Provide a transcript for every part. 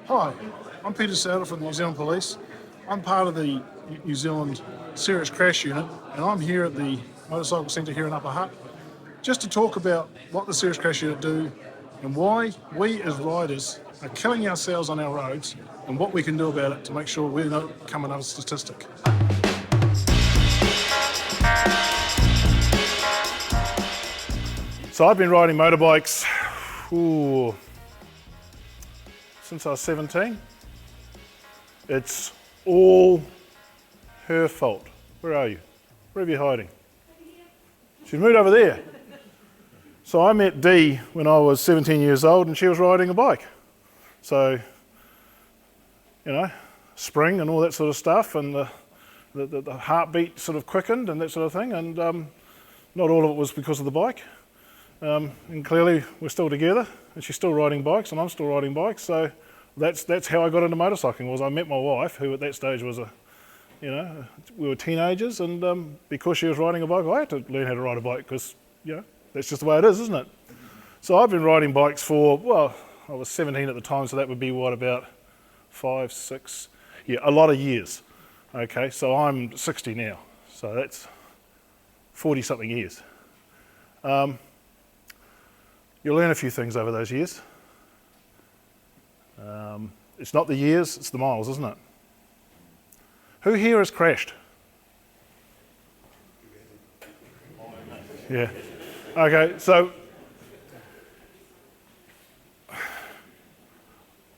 Hi, I'm Peter Sowter from the New Zealand Police. I'm part of the New Zealand Serious Crash Unit, and I'm here at the Motorcycle Centre here in Upper Hutt just to talk about what the Serious Crash Unit do and why we as riders are killing ourselves on our roads and what we can do about it to make sure we don't become another statistic. So I've been riding motorbikes since I was 17. It's all her fault. Where are you? Where are you hiding? She's moved over there. So I met Dee when I was 17 years old and she was riding a bike. So, you know, spring and all that sort of stuff, and the heartbeat sort of quickened and that sort of thing, and not all of it was because of the bike. And clearly we're still together, and she's still riding bikes and I'm still riding bikes, so that's how I got into motorcycling. Was I met my wife, who at that stage was we were teenagers, and because she was riding a bike, I had to learn how to ride a bike, because that's just the way it is, isn't it? So I've been riding bikes for, well, I was 17 at the time, so that would be about 5, 6, a lot of years. Okay, so I'm 60 now, so that's 40 something years. You'll learn a few things over those years. It's not the years, it's the miles, isn't it? Who here has crashed? Yeah. Okay, so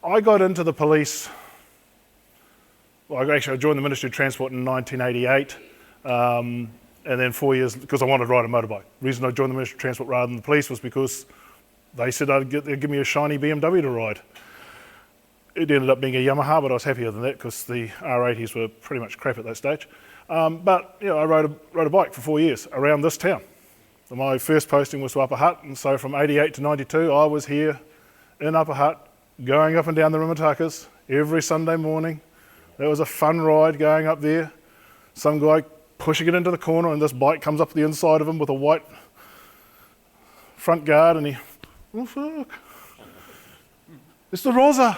I got into the police, I joined the Ministry of Transport in 1988, and then 4 years, because I wanted to ride a motorbike. The reason I joined the Ministry of Transport rather than the police was because they said they'd give me a shiny BMW to ride. It ended up being a Yamaha, but I was happier than that because the R80s were pretty much crap at that stage. But I rode a bike for 4 years around this town. My first posting was to Upper Hutt, and so from 88 to 92 I was here in Upper Hutt, going up and down the Rimatakas every Sunday morning. That was a fun ride going up there. Some guy pushing it into the corner, and this bike comes up the inside of him with a white front guard, and he, oh fuck, it's the Rosa.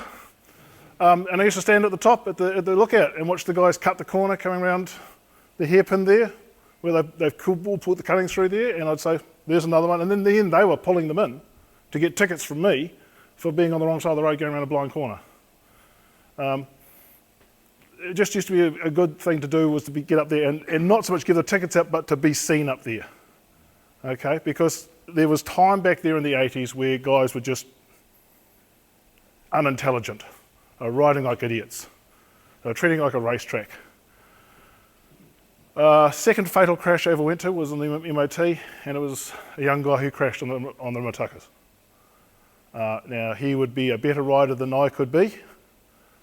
And I used to stand at the top at the lookout and watch the guys cut the corner coming around the hairpin there, where they've put the cuttings through there, and I'd say, there's another one. And then in the end, they were pulling them in to get tickets from me for being on the wrong side of the road going around a blind corner. It just used to be a good thing to do, was to get up there and not so much give the tickets out, but to be seen up there. Okay, because there was time back there in the 80s where guys were just unintelligent. They were riding like idiots. They were treating it like a racetrack. Second fatal crash I ever went to was on the MOT, and it was a young guy who crashed on the Rimatakas. Now, he would be a better rider than I could be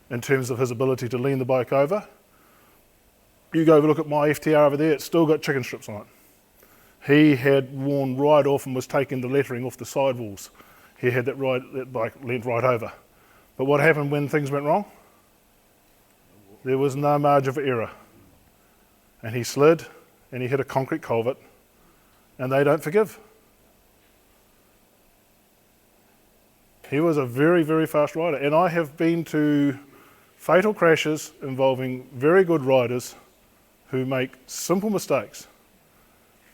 in terms of his ability to lean the bike over. You go look at my FTR over there, it's still got chicken strips on it. He had worn right off and was taking the lettering off the sidewalls. He had that bike leant right over. But what happened when things went wrong? There was no margin for error. And he slid and he hit a concrete culvert, and they don't forgive. He was a very, very fast rider, and I have been to fatal crashes involving very good riders who make simple mistakes.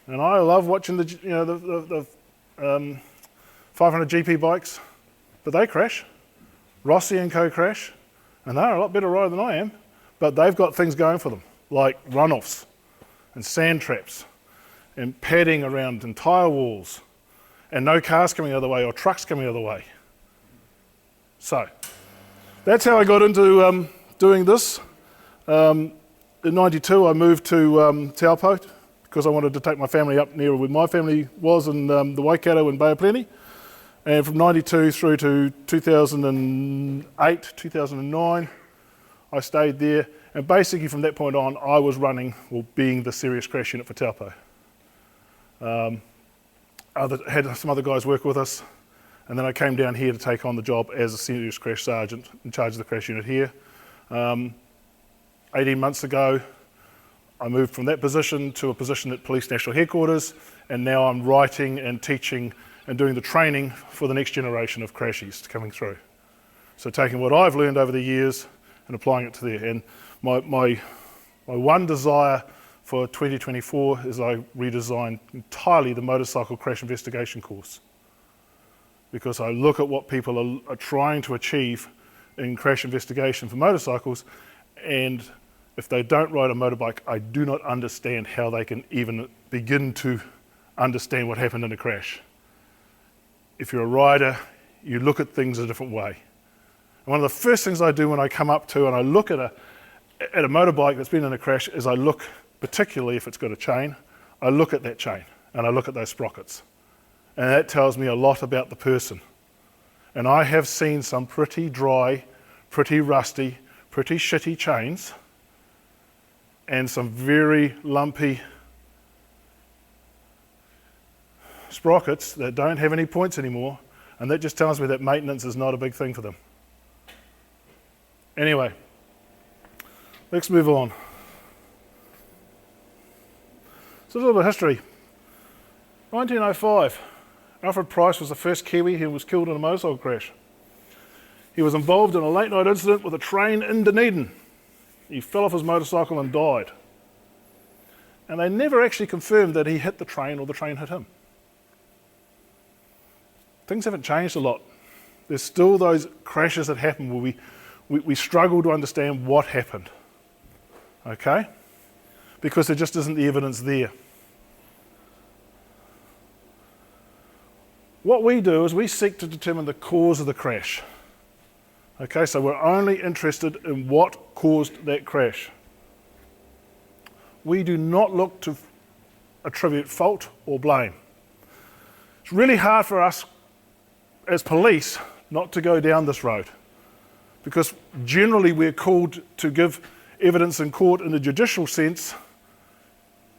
And I love watching the 500 GP bikes, but they crash. Rossi and co crash, and they're a lot better rider than I am, but they've got things going for them, like runoffs and sand traps and padding around and tyre walls and no cars coming the other way or trucks coming the other way. So that's how I got into doing this. In 92 I moved to Taupo because I wanted to take my family up near where my family was in the Waikato and Bay of Plenty. And from 92 through to 2008, 2009, I stayed there. And basically from that point on, I was being the serious crash unit for Taupo. Had some other guys work with us, and then I came down here to take on the job as a serious crash sergeant in charge of the crash unit here. 18 months ago, I moved from that position to a position at Police National Headquarters, and now I'm writing and teaching and doing the training for the next generation of crashies coming through. So taking what I've learned over the years and applying it to there. And my one desire for 2024 is I redesign entirely the motorcycle crash investigation course, because I look at what people are trying to achieve in crash investigation for motorcycles, and if they don't ride a motorbike, I do not understand how they can even begin to understand what happened in a crash. If you're a rider, you look at things a different way. And one of the first things I do when I come up to and I look at a motorbike that's been in a crash is I look, particularly if it's got a chain, I look at that chain and I look at those sprockets. And that tells me a lot about the person. And I have seen some pretty dry, pretty rusty, pretty shitty chains and some very lumpy sprockets that don't have any points anymore, and that just tells me that maintenance is not a big thing for them. Anyway, let's move on. So a little bit of history. 1905, Alfred Price was the first Kiwi who was killed in a motorcycle crash. He was involved in a late night incident with a train in Dunedin. He fell off his motorcycle and died. And they never actually confirmed that he hit the train or the train hit him. Things haven't changed a lot. There's still those crashes that happen where we struggle to understand what happened. Okay? Because there just isn't the evidence there. What we do is we seek to determine the cause of the crash. Okay, so we're only interested in what caused that crash. We do not look to attribute fault or blame. It's really hard for us as police not to go down this road, because generally we're called to give evidence in court in the judicial sense,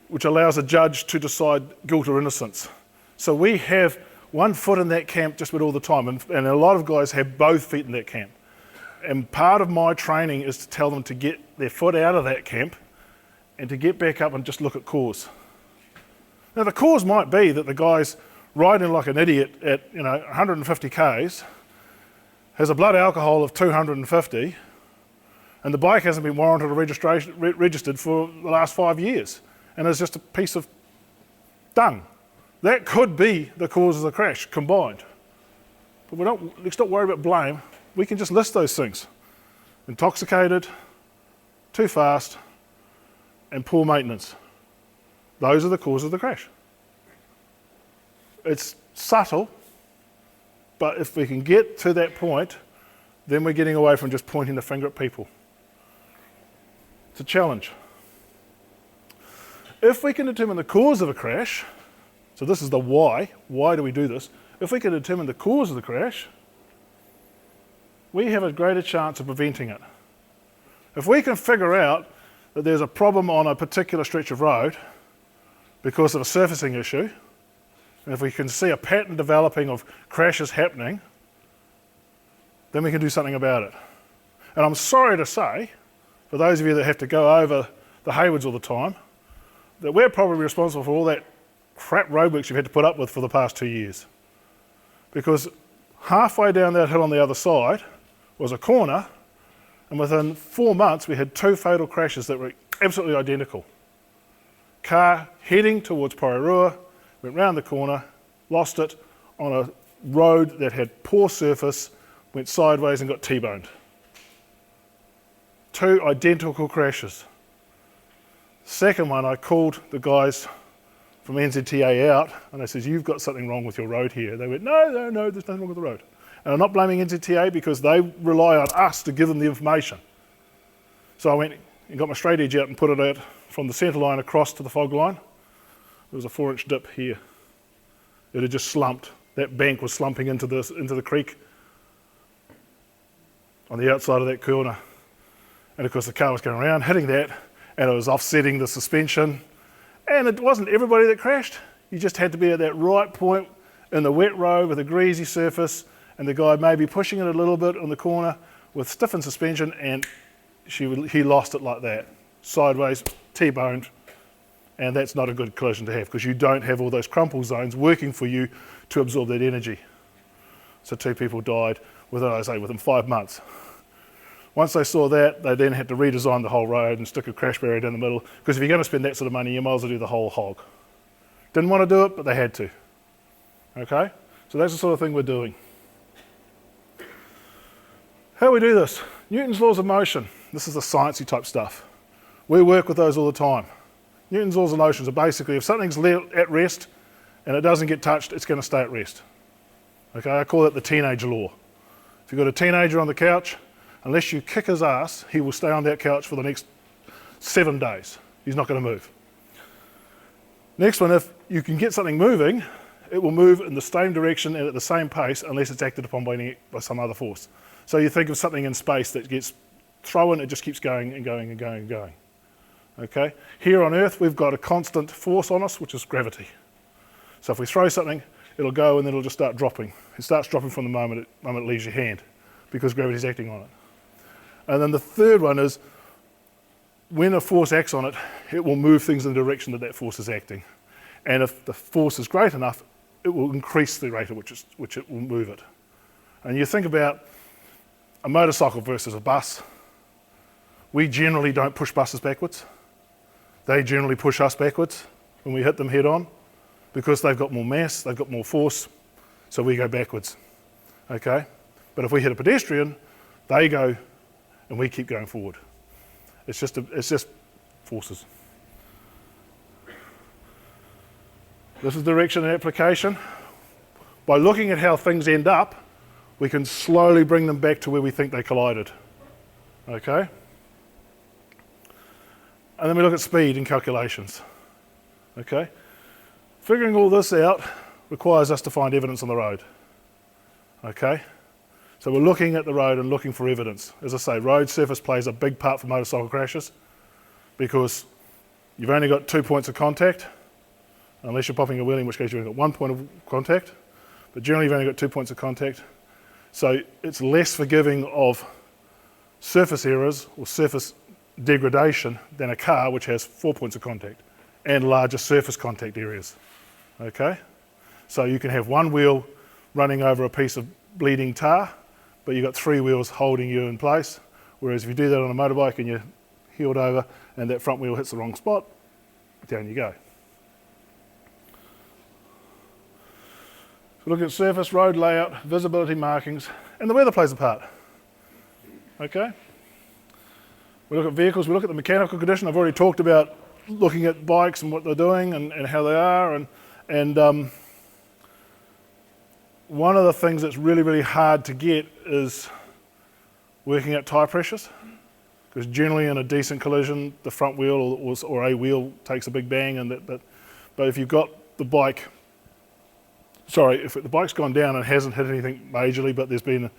which allows a judge to decide guilt or innocence. So we have one foot in that camp just about all the time, and a lot of guys have both feet in that camp. And part of my training is to tell them to get their foot out of that camp and to get back up and just look at cause. Now the cause might be that the guy's riding like an idiot at 150 k's, has a blood alcohol of 250, and the bike hasn't been warranted or registered for the last 5 years, and is just a piece of dung. That could be the cause of the crash combined. But let's not worry about blame. We can just list those things. Intoxicated, too fast, and poor maintenance. Those are the causes of the crash. It's subtle, but if we can get to that point, then we're getting away from just pointing the finger at people. It's a challenge. If we can determine the cause of a crash, so this is the why do we do this? If we can determine the cause of the crash, we have a greater chance of preventing it. If we can figure out that there's a problem on a particular stretch of road because of a surfacing issue, and if we can see a pattern developing of crashes happening, then we can do something about it. And I'm sorry to say, for those of you that have to go over the Haywoods all the time, that we're probably responsible for all that crap roadworks you've had to put up with for the past 2 years. Because halfway down that hill on the other side was a corner, and within 4 months we had 2 fatal crashes that were absolutely identical. Car heading towards Porirua, went round the corner, lost it on a road that had poor surface, went sideways and got T-boned. 2 identical crashes. Second one, I called the guys from NZTA out, and I said, you've got something wrong with your road here. They went, no, there's nothing wrong with the road. And I'm not blaming NZTA because they rely on us to give them the information. So I went and got my straight edge out and put it out from the centre line across to the fog line. There was a 4-inch dip here. It had just slumped. That bank was slumping into the creek on the outside of that corner. And of course the car was going around, hitting that, and it was offsetting the suspension. And it wasn't everybody that crashed. You just had to be at that right point in the wet road with a greasy surface, and the guy maybe pushing it a little bit on the corner with stiffened suspension, and he lost it like that. Sideways, T-boned, and that's not a good collision to have because you don't have all those crumple zones working for you to absorb that energy. So 2 people died. within 5 months. Once they saw that, they then had to redesign the whole road and stick a crash barrier down the middle, because if you're going to spend that sort of money, you might as well do the whole hog. Didn't want to do it, but they had to. Okay? So that's the sort of thing we're doing. How do we do this? Newton's laws of motion. This is the sciencey type stuff. We work with those all the time. Newton's laws of motion are basically, if something's at rest and it doesn't get touched, it's going to stay at rest. Okay, I call it the teenage law. If you've got a teenager on the couch, unless you kick his ass, he will stay on that couch for the next 7 days. He's not going to move. Next one, if you can get something moving, it will move in the same direction and at the same pace unless it's acted upon by some other force. So you think of something in space that gets thrown, it just keeps going and going and going and going. Okay? Here on Earth, we've got a constant force on us, which is gravity. So if we throw something, it'll go and then it'll just start dropping. It starts dropping from the moment it leaves your hand, because gravity's acting on it. And then the third one is, when a force acts on it, it will move things in the direction that that force is acting. And if the force is great enough, it will increase the rate at which it will move it. And you think about a motorcycle versus a bus. We generally don't push buses backwards. They generally push us backwards when we hit them head on, because they've got more mass, they've got more force, so we go backwards. Okay? But if we hit a pedestrian, they go and we keep going forward. It's just forces. This is direction and application. By looking at how things end up, we can slowly bring them back to where we think they collided. Okay? And then we look at speed and calculations. Okay? Figuring all this out requires us to find evidence on the road. Okay? So we're looking at the road and looking for evidence. As I say, road surface plays a big part for motorcycle crashes, because you've only got 2 points of contact, unless you're popping a wheel, in which case you've only got 1 point of contact, but generally you've only got 2 points of contact. So it's less forgiving of surface errors or surface degradation than a car which has 4 points of contact and larger surface contact areas. Okay? So you can have one wheel running over a piece of bleeding tar, but you've got 3 wheels holding you in place. Whereas if you do that on a motorbike and you're heeled over and that front wheel hits the wrong spot, down you go. So look at surface, road layout, visibility markings, and the weather plays a part. Okay? We look at vehicles, we look at the mechanical condition. I've already talked about looking at bikes and what they're doing and how they are, and one of the things that's really, really hard to get is working out tyre pressures, because generally in a decent collision, the front wheel or a wheel takes a big bang, but if you've got the bike, if the bike's gone down and hasn't hit anything majorly, but there's been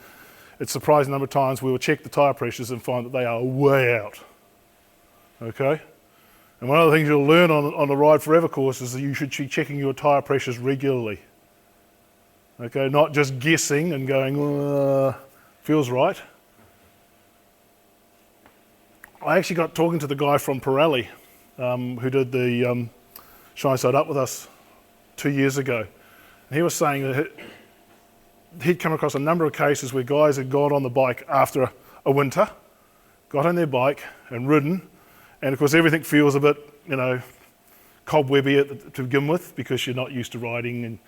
a surprising number of times we will check the tyre pressures and find that they are way out. Okay? And one of the things you'll learn on the Ride Forever course is that you should be checking your tyre pressures regularly. Okay, not just guessing and going, feels right. I actually got talking to the guy from Pirelli who did the Shine Side Up with us 2 years ago. And he was saying that he'd come across a number of cases where guys had got on the bike after a winter, got on their bike and ridden, and of course everything feels a bit, cobwebby to begin with, because you're not used to riding.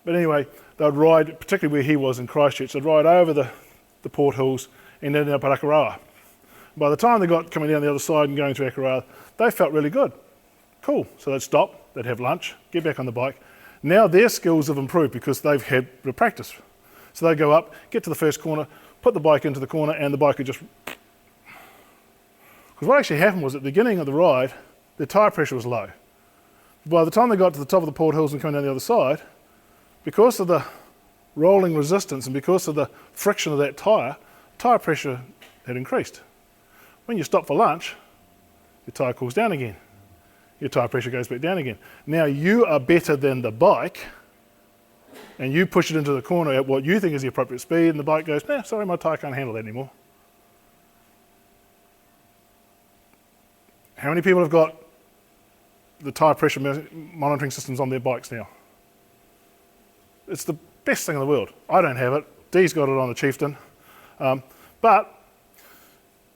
But anyway, they'd ride, particularly where he was in Christchurch, they'd ride over the Port Hills and ended up at Akaroa. By the time they got coming down the other side and going through Akaroa, they felt really good. Cool. So they'd stop, they'd have lunch, get back on the bike. Now their skills have improved because they've had the practice. So they go up, get to the first corner, put the bike into the corner, and the bike would just... Because what actually happened was at the beginning of the ride, their tyre pressure was low. By the time they got to the top of the Port Hills and coming down the other side, because of the rolling resistance and because of the friction of that tyre pressure had increased. When you stop for lunch, your tyre cools down again. Your tyre pressure goes back down again. Now you are better than the bike, and you push it into the corner at what you think is the appropriate speed, and the bike goes, sorry, my tyre can't handle that anymore. How many people have got the tyre pressure monitoring systems on their bikes now? It's the best thing in the world. I don't have it. Dee's got it on the Chieftain. But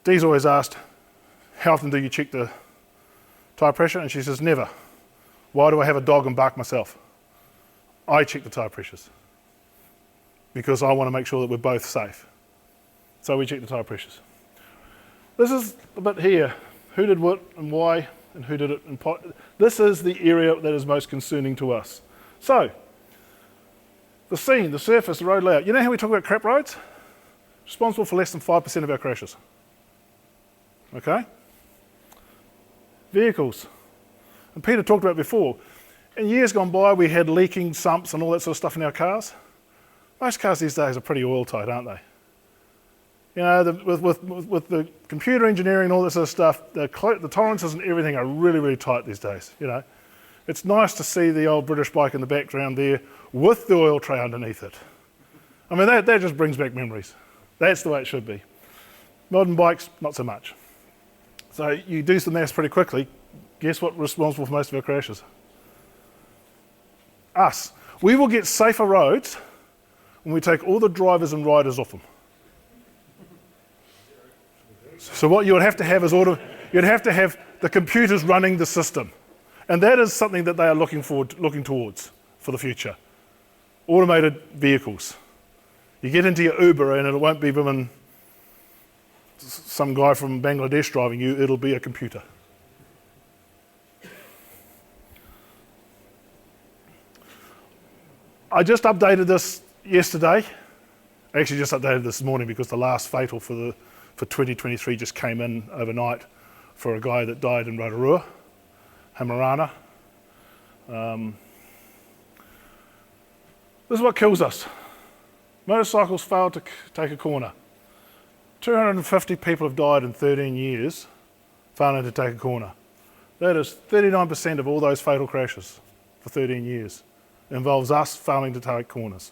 Dee's always asked, how often do you check the tyre pressure? And she says, never. Why do I have a dog and bark myself? I check the tyre pressures because I want to make sure that we're both safe. So we check the tyre pressures. This is the bit here. Who did what and why and who did it? This is the area that is most concerning to us. So, the scene, the surface, the road layout. You know how we talk about crap roads? Responsible for less than 5% of our crashes. Okay? Vehicles. And Peter talked about it before. In years gone by, we had leaking sumps and all that sort of stuff in our cars. Most cars these days are pretty oil tight, aren't they? You know, with the computer engineering and all this sort of stuff, the tolerances and everything are really, really tight these days. You know, it's nice to see the old British bike in the background there with the oil tray underneath it. I mean, that just brings back memories. That's the way it should be. Modern bikes, not so much. So you do some maths pretty quickly. Guess what's responsible for most of our crashes? Us. We will get safer roads when we take all the drivers and riders off them. So what you would have to have is you'd have to have the computers running the system. And that is something that they are looking towards for the future. Automated vehicles. You get into your Uber and it won't be some guy from Bangladesh driving you, it'll be a computer. I just updated this yesterday. I actually just updated this morning because the last fatal for 2023 just came in overnight for a guy that died in Rotorua, Hamarana. This is what kills us. Motorcycles failed to take a corner. 250 people have died in 13 years failing to take a corner. That is 39% of all those fatal crashes for 13 years. It involves us failing to take corners.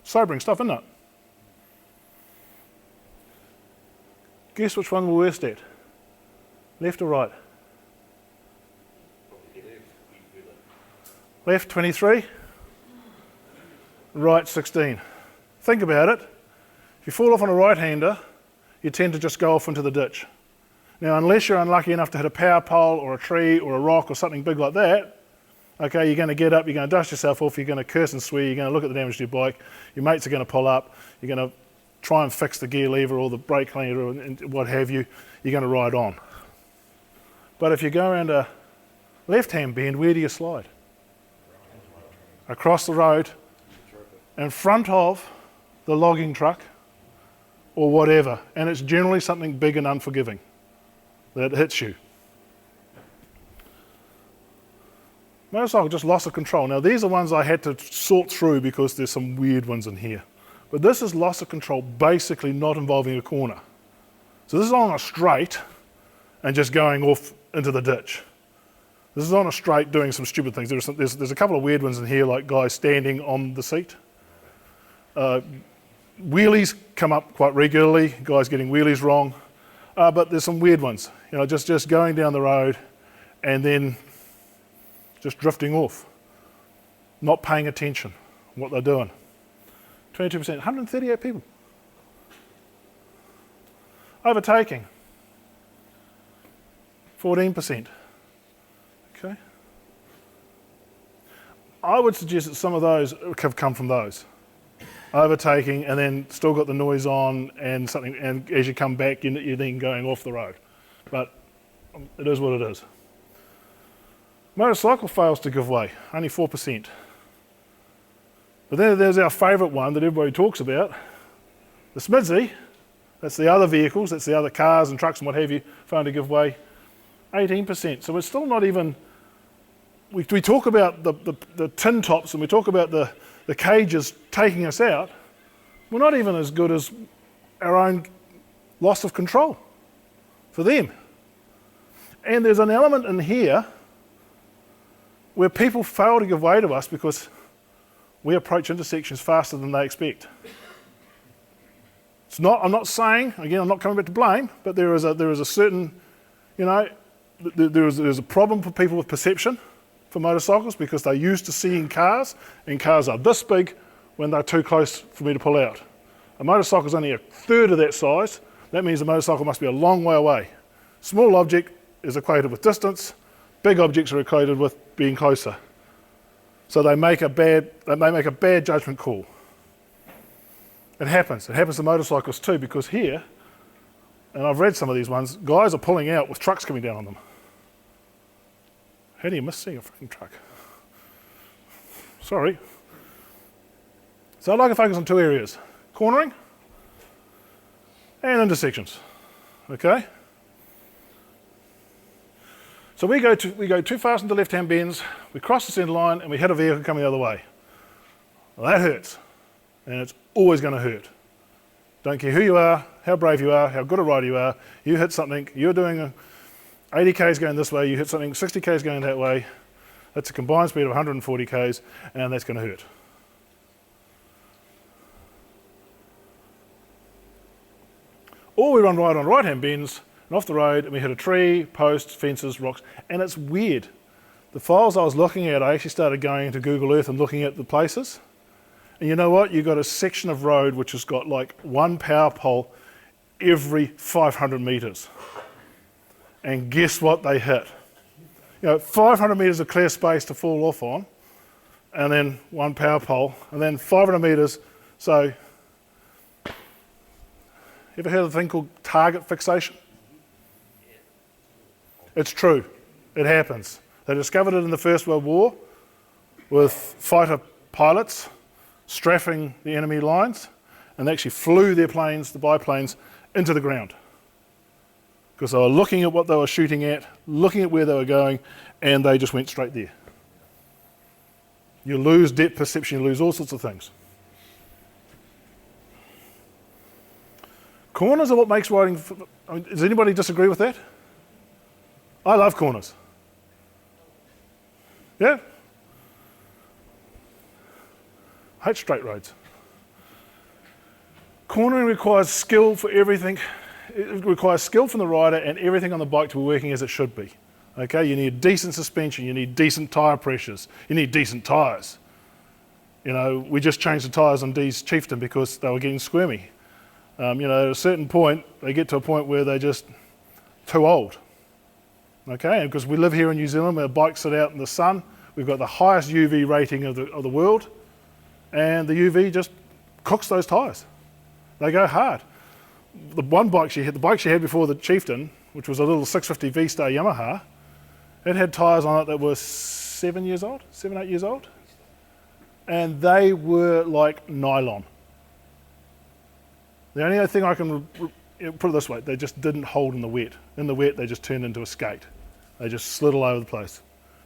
Sobering stuff, isn't it? Guess which one we're worst at? Left or right? Left 23, right 16. Think about it. If you fall off on a right-hander, you tend to just go off into the ditch. Now, unless you're unlucky enough to hit a power pole or a tree or a rock or something big like that, okay, you're going to get up, you're going to dust yourself off, you're going to curse and swear, you're going to look at the damage to your bike, your mates are going to pull up, you're going to try and fix the gear lever or the brake cleaner and what have you, you're going to ride on. But if you go around a left-hand bend, where do you slide? Across the road, in front of the logging truck or whatever, and it's generally something big and unforgiving that hits you. Motorcycle, just loss of control. Now these are ones I had to sort through because there's some weird ones in here. But this is loss of control basically not involving a corner. So this is on a straight and just going off into the ditch. This is on a straight doing some stupid things. There's a couple of weird ones in here, like guys standing on the seat. Wheelies come up quite regularly, guys getting wheelies wrong. But there's some weird ones, you know, just going down the road and then just drifting off, not paying attention to what they're doing. 22%, 138 people. Overtaking, 14%. Okay. I would suggest that some of those have come from those. Overtaking and then still got the noise on and something, and as you come back, you're then going off the road. But it is what it is. Motorcycle fails to give way, only 4%. But then there's our favourite one that everybody talks about, the Smidsy. That's the other vehicles, that's the other cars and trucks and what have you, failing to give way, 18%. So it's still not even, we talk about the tin tops and we talk about the cages taking us out, we're not even as good as our own loss of control for them. And there's an element in here where people fail to give way to us because we approach intersections faster than they expect. It's not, I'm not saying, again, I'm not coming back to blame, but there is a certain, you know, there's a problem for people with perception for motorcycles because they're used to seeing cars, and cars are this big when they're too close for me to pull out. A motorcycle is only a third of that size. That means the motorcycle must be a long way away. Small object is equated with distance. Big objects are equated with being closer. So they make a bad judgment call. It happens. It happens to motorcyclists too, because here, and I've read some of these ones, guys are pulling out with trucks coming down on them. How do you miss seeing a freaking truck? Sorry. So I'd like to focus on two areas: cornering and intersections. Okay? So we go too fast into left-hand bends, we cross the centre line, and we hit a vehicle coming the other way. Well, that hurts, and it's always going to hurt. Don't care who you are, how brave you are, how good a rider you are, you hit something, you're doing 80 k's going this way, you hit something 60 k's going that way, that's a combined speed of 140 k's, and that's going to hurt. Or we run right on right-hand bends, and off the road, and we hit a tree, posts, fences, rocks, and it's weird. The files I was looking at, I actually started going into Google Earth and looking at the places. And you know what? You've got a section of road which has got like one power pole every 500 metres. And guess what they hit? 500 metres of clear space to fall off on, and then one power pole, and then 500 metres. So, you ever heard of a thing called target fixation? It's true. It happens. They discovered it in the First World War with fighter pilots strafing the enemy lines, and they actually flew their planes, the biplanes, into the ground. Because they were looking at what they were shooting at, looking at where they were going, and they just went straight there. You lose depth perception, you lose all sorts of things. Corners are what makes riding... does anybody disagree with that? I love corners. Yeah? I hate straight roads. Cornering requires skill for everything. It requires skill from the rider and everything on the bike to be working as it should be. Okay, you need decent suspension, you need decent tyre pressures, you need decent tyres. We just changed the tyres on Dee's Chieftain because they were getting squirmy. At a certain point, they get to a point where they're just too old. Okay, and because we live here in New Zealand where bikes sit out in the sun, we've got the highest UV rating of the world, and the UV just cooks those tyres. They go hard. The bike she had before the Chieftain, which was a little 650 V-Star Yamaha, it had tyres on it that were 7, 8 years old, and they were like nylon. The only thing I can put it this way, they just didn't hold in the wet. In the wet, they just turned into a skate. They just slid all over the place.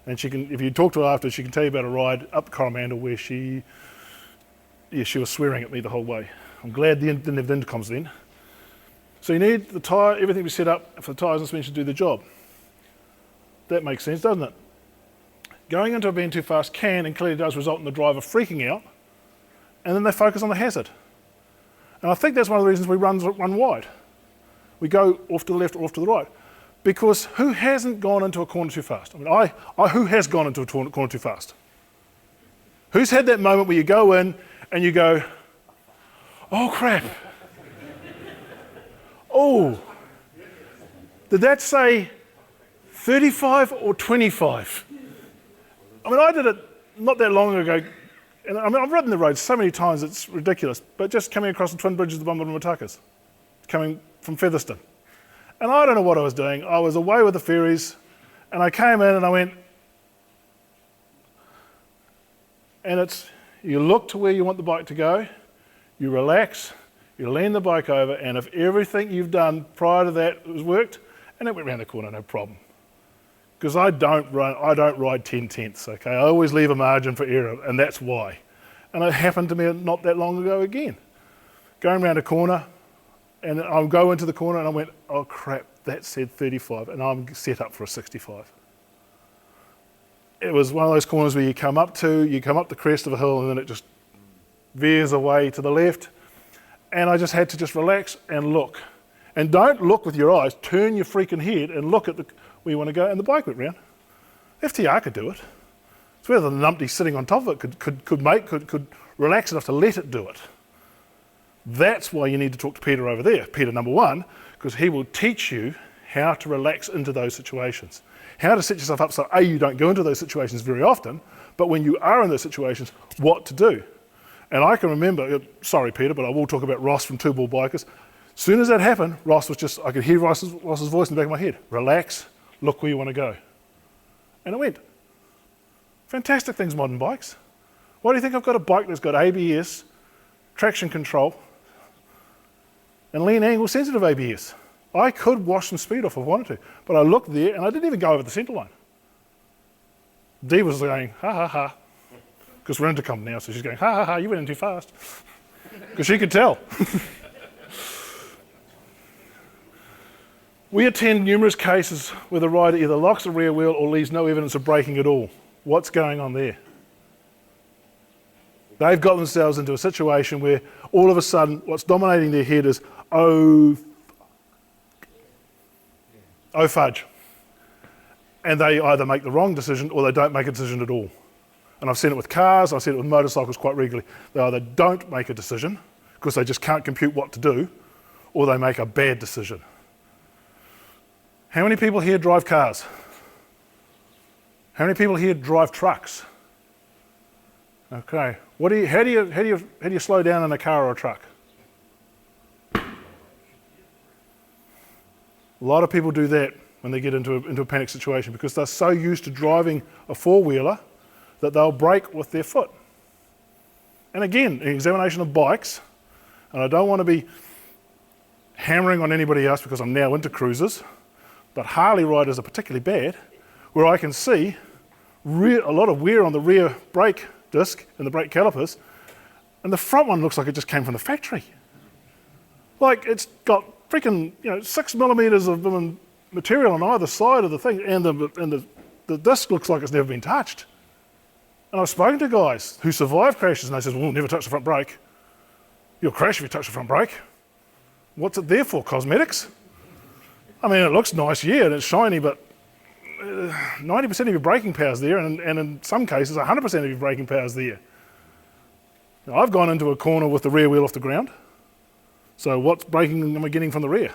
And if you talk to her after, she can tell you about a ride up Coromandel where she was swearing at me the whole way. I'm glad they didn't have the intercoms then. So you need the tyre, everything to be set up for the tyres and suspension to do the job. That makes sense, doesn't it? Going into a bend too fast can and clearly does result in the driver freaking out, and then they focus on the hazard. And I think that's one of the reasons we run wide. We go off to the left or off to the right. Because who hasn't gone into a corner too fast? Who has gone into a corner too fast? Who's had that moment where you go in and you go, oh crap. Oh, did that say 35 or 25? I did it not that long ago. And I've ridden the roads so many times, it's ridiculous. But just coming across the twin bridges of the Bumble and Matakas, coming from Featherston. And I don't know what I was doing. I was away with the ferries, and I came in and I went, and you look to where you want the bike to go, you relax, you lean the bike over, and if everything you've done prior to that was worked, and it went around the corner, no problem. Because I don't ride 10 tenths, okay? I always leave a margin for error, and that's why. And it happened to me not that long ago again. Going around a corner, and I'll go into the corner and I went, oh crap, that said 35, and I'm set up for a 65. It was one of those corners where you come up the crest of a hill, and then it just veers away to the left. And I just had to just relax and look. And don't look with your eyes, turn your freaking head and look at where you want to go, and the bike went round. FTR could do it. It's whether the numpty sitting on top of it could relaxed enough to let it do it. That's why you need to talk to Peter over there, Peter number one, because he will teach you how to relax into those situations. How to set yourself up so A, you don't go into those situations very often, but when you are in those situations, what to do. And I can remember, sorry Peter, but I will talk about Ross from Two Ball Bikers. As soon as that happened, Ross was just, I could hear Ross's voice in the back of my head. Relax, look where you want to go. And it went. Fantastic things, modern bikes. Why do you think I've got a bike that's got ABS, traction control, and lean angle sensitive ABS? I could wash some speed off if I wanted to, but I looked there and I didn't even go over the centre line. Dee was going, ha ha ha, because we're intercom now, so she's going, ha ha ha, you went in too fast. Because she could tell. We attend numerous cases where the rider either locks the rear wheel or leaves no evidence of braking at all. What's going on there? They've got themselves into a situation where all of a sudden what's dominating their head is, oh fudge. And they either make the wrong decision or they don't make a decision at all. And I've seen it with cars, I've seen it with motorcycles quite regularly. They either don't make a decision because they just can't compute what to do, or they make a bad decision. How many people here drive cars? How many people here drive trucks? Okay. How do you slow down in a car or a truck? A lot of people do that when they get into a panic situation because they're so used to driving a four-wheeler that they'll brake with their foot. And again, an examination of bikes, and I don't want to be hammering on anybody else because I'm now into cruisers, but Harley riders are particularly bad, where I can see a lot of wear on the rear brake disc and the brake calipers, and the front one looks like it just came from the factory. Like it's got freaking 6 millimeters of material on either side of the thing, and the disc looks like it's never been touched. And I've spoken to guys who survived crashes, and they said, "Well, we'll never touch the front brake." You'll crash if you touch the front brake. What's it there for? Cosmetics? I mean, it looks nice, yeah, and it's shiny, but 90% of your braking power's there, and in some cases, 100% of your braking power's there. Now, I've gone into a corner with the rear wheel off the ground. So what's braking am I getting from the rear?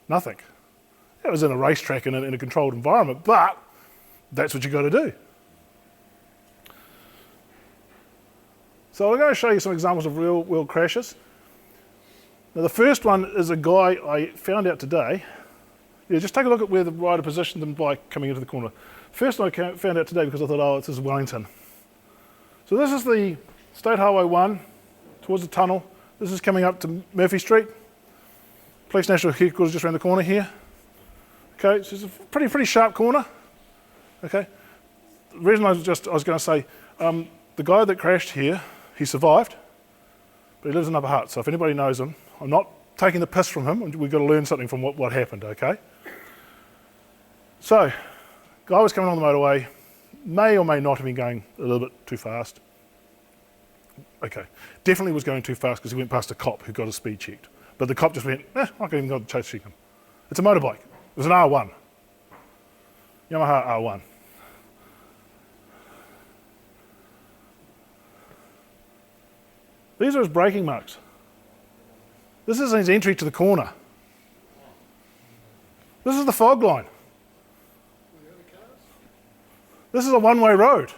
Nothing. It was in a racetrack in a controlled environment, but that's what you got to do. So I'm going to show you some examples of real world crashes. Now the first one is a guy I found out today. Yeah, just take a look at where the rider positioned them by coming into the corner. First one I found out today because I thought, oh, this is Wellington. So this is the State Highway 1 towards the tunnel. This is coming up to Murphy Street. Police National Headquarters just around the corner here. Okay, so it's a pretty sharp corner. Okay, the reason I was going to say, the guy that crashed here, he survived, but he lives in Upper Hutt. So if anybody knows him, I'm not taking the piss from him. We've got to learn something from what happened. Okay. So, guy was coming on the motorway, may or may not have been going a little bit too fast. Okay, definitely was going too fast because he went past a cop who got his speed checked. But the cop just went, I'm not even going to chase check him. It's a motorbike. It was an R1. Yamaha R1. These are his braking marks. This is his entry to the corner. This is the fog line. This is a one-way road.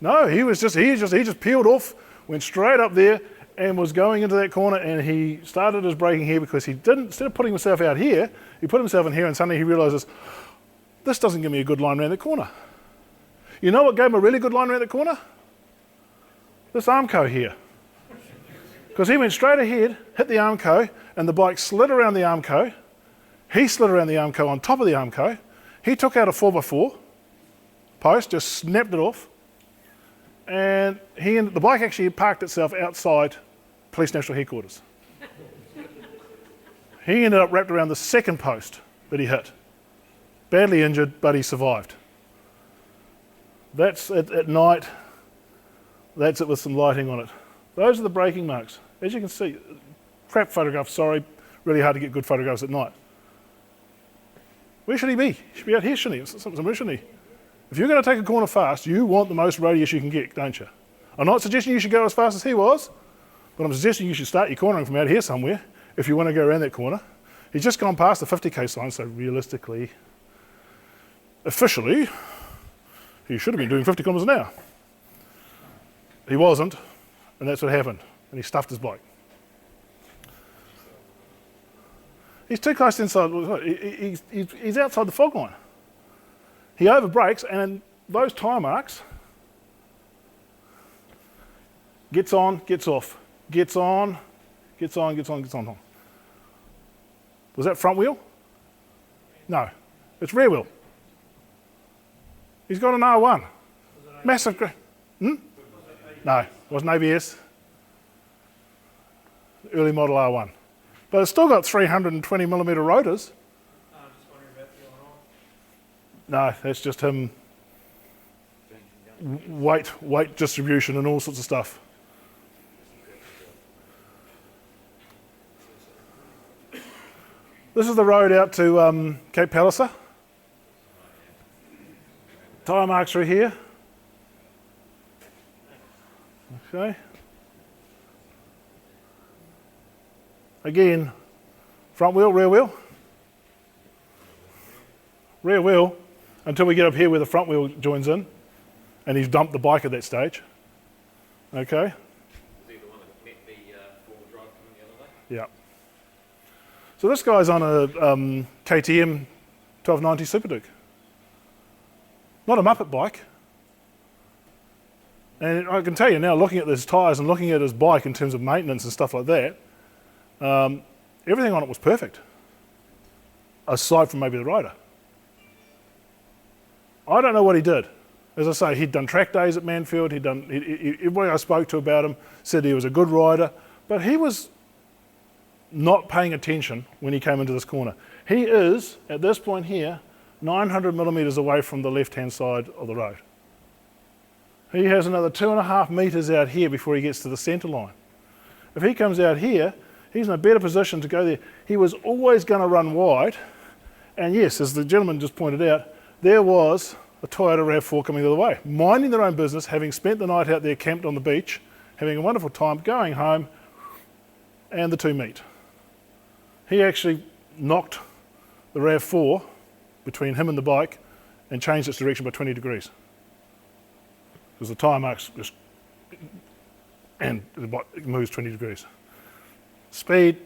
No, he just peeled off, went straight up there, and was going into that corner, and he started his braking here because he didn't, instead of putting himself out here, he put himself in here, and suddenly he realizes, this doesn't give me a good line around the corner. You know what gave him a really good line around the corner? This Armco here. Because he went straight ahead, hit the Armco, and the bike slid around the Armco. He slid around the Armco on top of the Armco. He took out a 4x4 post, just snapped it off, and the bike actually parked itself outside Police National Headquarters. He ended up wrapped around the second post that he hit. Badly injured, but he survived. That's at night. That's it with some lighting on it. Those are the braking marks. As you can see, crap photograph, sorry, really hard to get good photographs at night. Where should he be? He should be out here, shouldn't he? Somewhere, shouldn't he? If you're going to take a corner fast, you want the most radius you can get, don't you? I'm not suggesting you should go as fast as he was, but I'm suggesting you should start your cornering from out here somewhere if you want to go around that corner. He's just gone past the 50k sign, so realistically, officially, he should have been doing 50 kilometres an hour. He wasn't, and that's what happened, and he stuffed his bike. He's too close inside, he's outside the fog line. He overbrakes, and those tyre marks, gets on, gets off, gets on, gets on, gets on, gets on. Was that front wheel? No, it's rear wheel. He's got an R1. Massive. No, it wasn't ABS. Early model R1. But it's still got 320mm rotors. No, that's just him. Weight distribution and all sorts of stuff. This is the road out to Cape Palliser. Tyre marks through here. Okay. Again, front wheel, rear wheel. Rear wheel until we get up here where the front wheel joins in, and he's dumped the bike at that stage. Okay. Was he the one that met the four-wheel drive coming the other day? Yeah. So this guy's on a KTM 1290 Super Duke. Not a Muppet bike. And I can tell you now, looking at his tyres and looking at his bike in terms of maintenance and stuff like that, everything on it was perfect, aside from maybe the rider. I don't know what he did. As I say, he'd done track days at Manfield. Everybody I spoke to about him said he was a good rider, but he was not paying attention when he came into this corner. He is, at this point here, 900mm away from the left-hand side of the road. He has another 2.5 metres out here before he gets to the centre line. If he comes out here, he's in a better position to go there. He was always going to run wide, and yes, as the gentleman just pointed out, there was a Toyota RAV4 coming the other way, minding their own business, having spent the night out there camped on the beach, having a wonderful time, going home, and the two meet. He actually knocked the RAV4 between him and the bike and changed its direction by 20 degrees. Because the tyre marks just, and the bike moves 20 degrees. Speed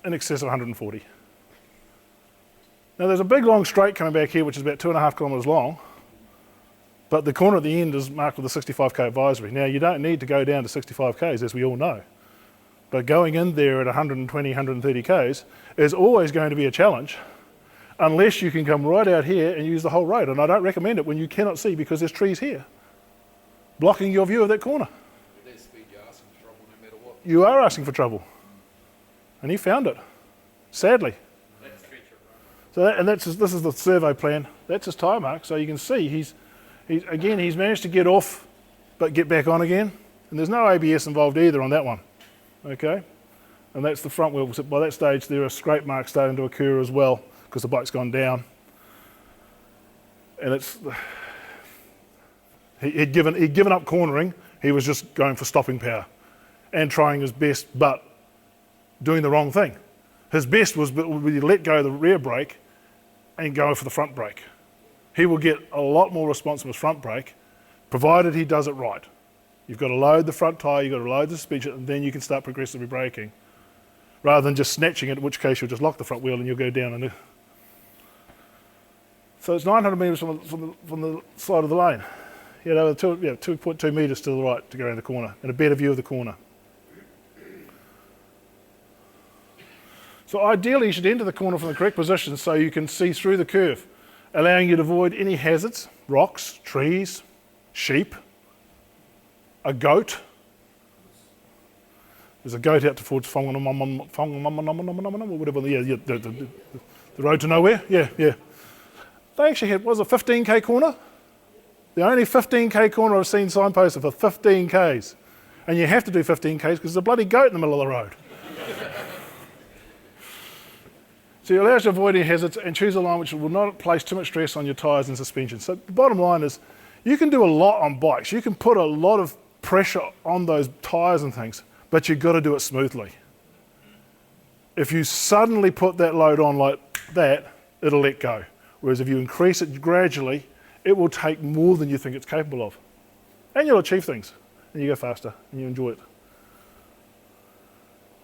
in excess of 140. Now there's a big long straight coming back here which is about 2.5 kilometres long, but the corner at the end is marked with a 65k advisory. Now you don't need to go down to 65k's as we all know, but going in there at 120, 130k's is always going to be a challenge unless you can come right out here and use the whole road, and I don't recommend it when you cannot see because there's trees here blocking your view of that corner. With that speed, you're asking for trouble no matter what. You are asking for trouble, and he found it, sadly. That's treacherous. So this is the survey plan. That's his tyre mark. So you can see he's managed to get off, but get back on again. And there's no ABS involved either on that one. Okay, and that's the front wheel. So by that stage, there are scrape marks starting to occur as well because the bike's gone down. And he'd given up cornering. He was just going for stopping power and trying his best, but doing the wrong thing. His best was we let go of the rear brake and go for the front brake. He will get a lot more response from his front brake, provided he does it right. You've got to load the front tyre, you've got to load the suspension, and then you can start progressively braking, rather than just snatching it, in which case you'll just lock the front wheel and you'll go down. So it's 900 metres from the side of the lane. 2.2 metres to the right to go around the corner, and a better view of the corner. So ideally you should enter the corner from the correct position so you can see through the curve, allowing you to avoid any hazards, rocks, trees, sheep, a goat. There's a goat out towards whatever, the road to nowhere, yeah. They actually had, was a 15k corner? The only 15k corner I've seen signposted for 15k's. And you have to do 15k's because there's a bloody goat in the middle of the road. So it allows you to avoid any hazards and choose a line which will not place too much stress on your tyres and suspension. So the bottom line is, you can do a lot on bikes. You can put a lot of pressure on those tyres and things, but you've got to do it smoothly. If you suddenly put that load on like that, it'll let go. Whereas if you increase it gradually, it will take more than you think it's capable of. And you'll achieve things, and you go faster, and you enjoy it.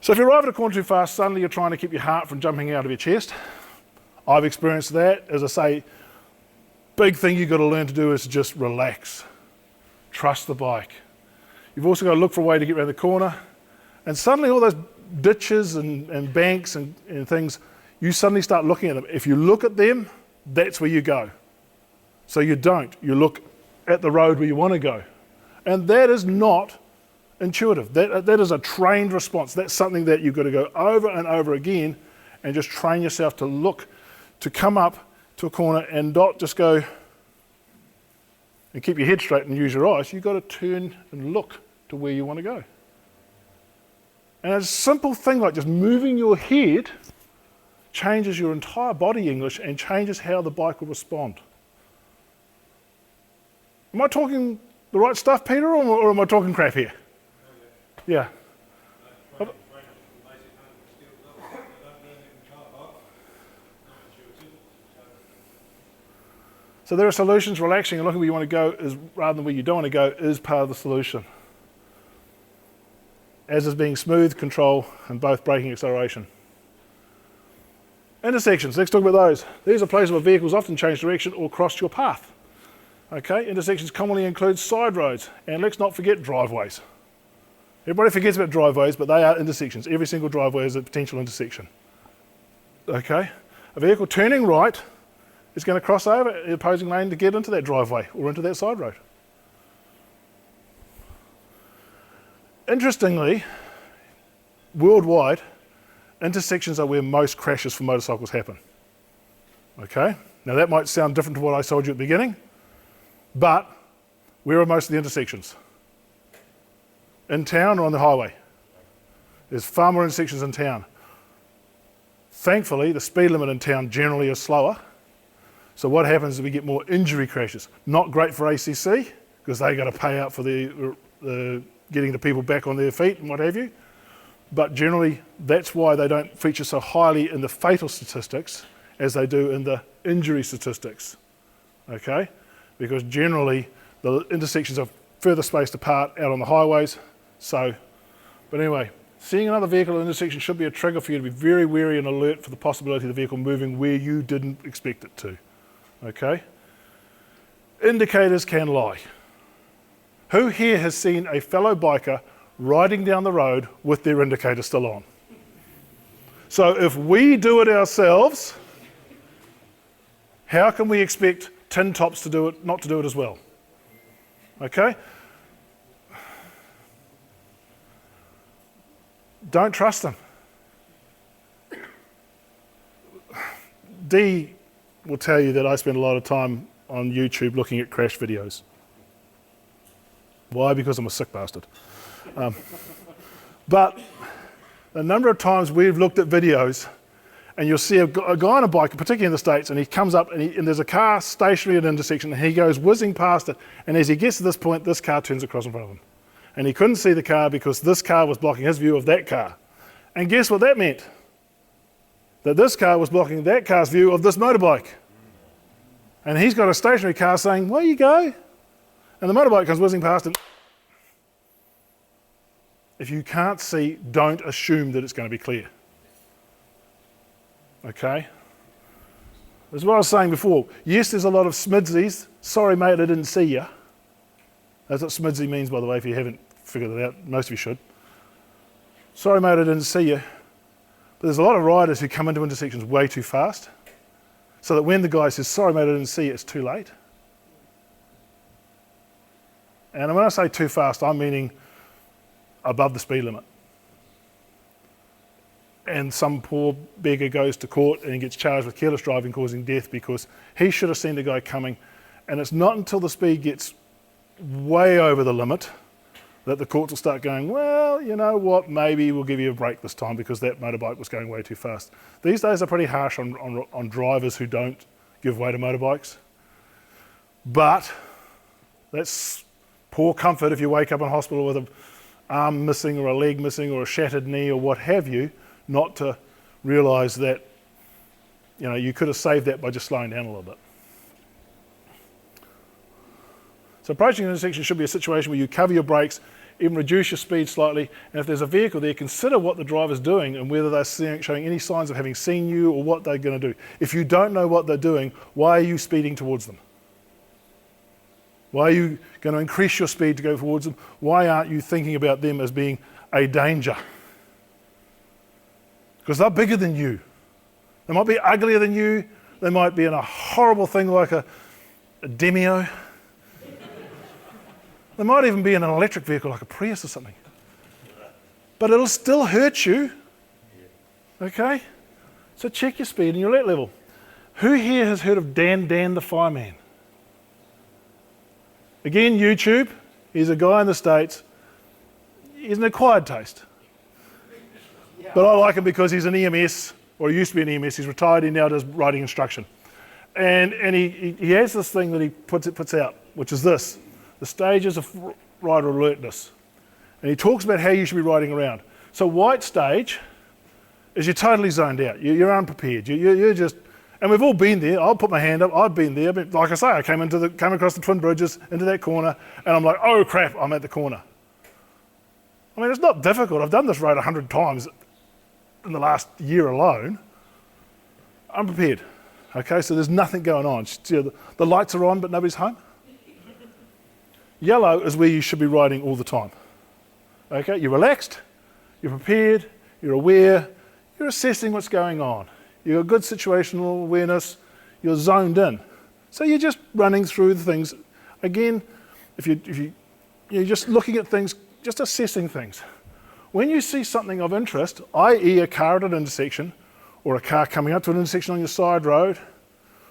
So if you arrive at a corner too fast, suddenly you're trying to keep your heart from jumping out of your chest. I've experienced that. As I say, big thing you've got to learn to do is just relax. Trust the bike. You've also got to look for a way to get around the corner. And suddenly all those ditches and banks and things, you suddenly start looking at them. If you look at them, that's where you go. So you don't. You look at the road where you want to go. And that is not intuitive. That is a trained response. That's something that you've got to go over and over again and just train yourself to look, to come up to a corner and not just go and keep your head straight and use your eyes. You've got to turn and look to where you want to go. And a simple thing like just moving your head changes your entire body English and changes how the bike will respond. Am I talking the right stuff, Peter, or am I talking crap here? Yeah. So there are solutions. Relaxing and looking where you want to go is, rather than where you don't want to go, is part of the solution. As is being smooth control and both braking and acceleration. Intersections, let's talk about those. These are places where vehicles often change direction or cross your path. Okay, intersections commonly include side roads, and let's not forget driveways. Everybody forgets about driveways, but they are intersections. Every single driveway is a potential intersection. Okay, a vehicle turning right is going to cross over the opposing lane to get into that driveway or into that side road. Interestingly, worldwide, intersections are where most crashes for motorcycles happen. Okay, now that might sound different to what I told you at the beginning, but where are most of the intersections? In town or on the highway? There's far more intersections in town. Thankfully, the speed limit in town generally is slower. So what happens is we get more injury crashes. Not great for ACC, because they got to pay out for the getting the people back on their feet and what have you. But generally, that's why they don't feature so highly in the fatal statistics as they do in the injury statistics. Okay? Because generally, the intersections are further spaced apart out on the highways. So, but anyway, seeing another vehicle at an intersection should be a trigger for you to be very wary and alert for the possibility of the vehicle moving where you didn't expect it to. Okay? Indicators can lie. Who here has seen a fellow biker riding down the road with their indicator still on? So if we do it ourselves, how can we expect tin tops to do it, not to do it as well? Okay? Don't trust them. Dee will tell you that I spend a lot of time on YouTube looking at crash videos. Why? Because I'm a sick bastard. But a number of times we've looked at videos and you'll see a guy on a bike, particularly in the States, and he comes up and there's a car stationary at an intersection and he goes whizzing past it, and as he gets to this point, this car turns across in front of him. And he couldn't see the car because this car was blocking his view of that car. And guess what that meant? That this car was blocking that car's view of this motorbike. And he's got a stationary car saying, "Where you go?" And the motorbike comes whizzing past him. If you can't see, don't assume that it's going to be clear. Okay? That's what I was saying before. Yes, there's a lot of smidsies. Sorry, mate, I didn't see you. That's what smidsy means, by the way, if you haven't figured it out. Most of you should. Sorry, mate, I didn't see you. But there's a lot of riders who come into intersections way too fast, so that when the guy says, "Sorry, mate, I didn't see you," it's too late. And when I say too fast, I'm meaning above the speed limit. And some poor beggar goes to court and gets charged with careless driving causing death because he should have seen the guy coming. And it's not until the speed gets way over the limit that the courts will start going, "Well, you know what, maybe we'll give you a break this time because that motorbike was going way too fast." These days are pretty harsh on drivers who don't give way to motorbikes. But that's Poor comfort if you wake up in hospital with an arm missing or a leg missing or a shattered knee or what have you, not to realise that you could have saved that by just slowing down a little bit. So approaching an intersection should be a situation where you cover your brakes, even reduce your speed slightly, and if there's a vehicle there, consider what the driver's doing and whether they're showing any signs of having seen you or what they're going to do. If you don't know what they're doing, why are you speeding towards them? Why are you going to increase your speed to go towards them? Why aren't you thinking about them as being a danger? Because they're bigger than you. They might be uglier than you. They might be in a horrible thing like a Demio. They might even be in an electric vehicle like a Prius or something. But it'll still hurt you. Okay? So check your speed and your alert level. Who here has heard of Dan the Fireman? Again, YouTube. He's a guy in the States. He's an acquired taste. But I like him because he's an EMS, or he used to be an EMS. He's retired, he now does riding instruction. And he has this thing that he puts out, which is this. The stages of rider alertness. And he talks about how you should be riding around. So white stage is you're totally zoned out. You're unprepared. You're just, and we've all been there. I'll put my hand up. I've been there. But like I say, I came across the Twin Bridges into that corner, and I'm like, oh crap, I'm at the corner. I mean, it's not difficult. I've done this road 100 times in the last year alone. I'm prepared. Okay, so there's nothing going on. The lights are on, but nobody's home. Yellow is where you should be riding all the time. Okay, you're relaxed, you're prepared, you're aware, you're assessing what's going on. You've got good situational awareness, you're zoned in. So you're just running through the things. Again, if you're just looking at things, just assessing things. When you see something of interest, i.e. a car at an intersection, or a car coming up to an intersection on your side road,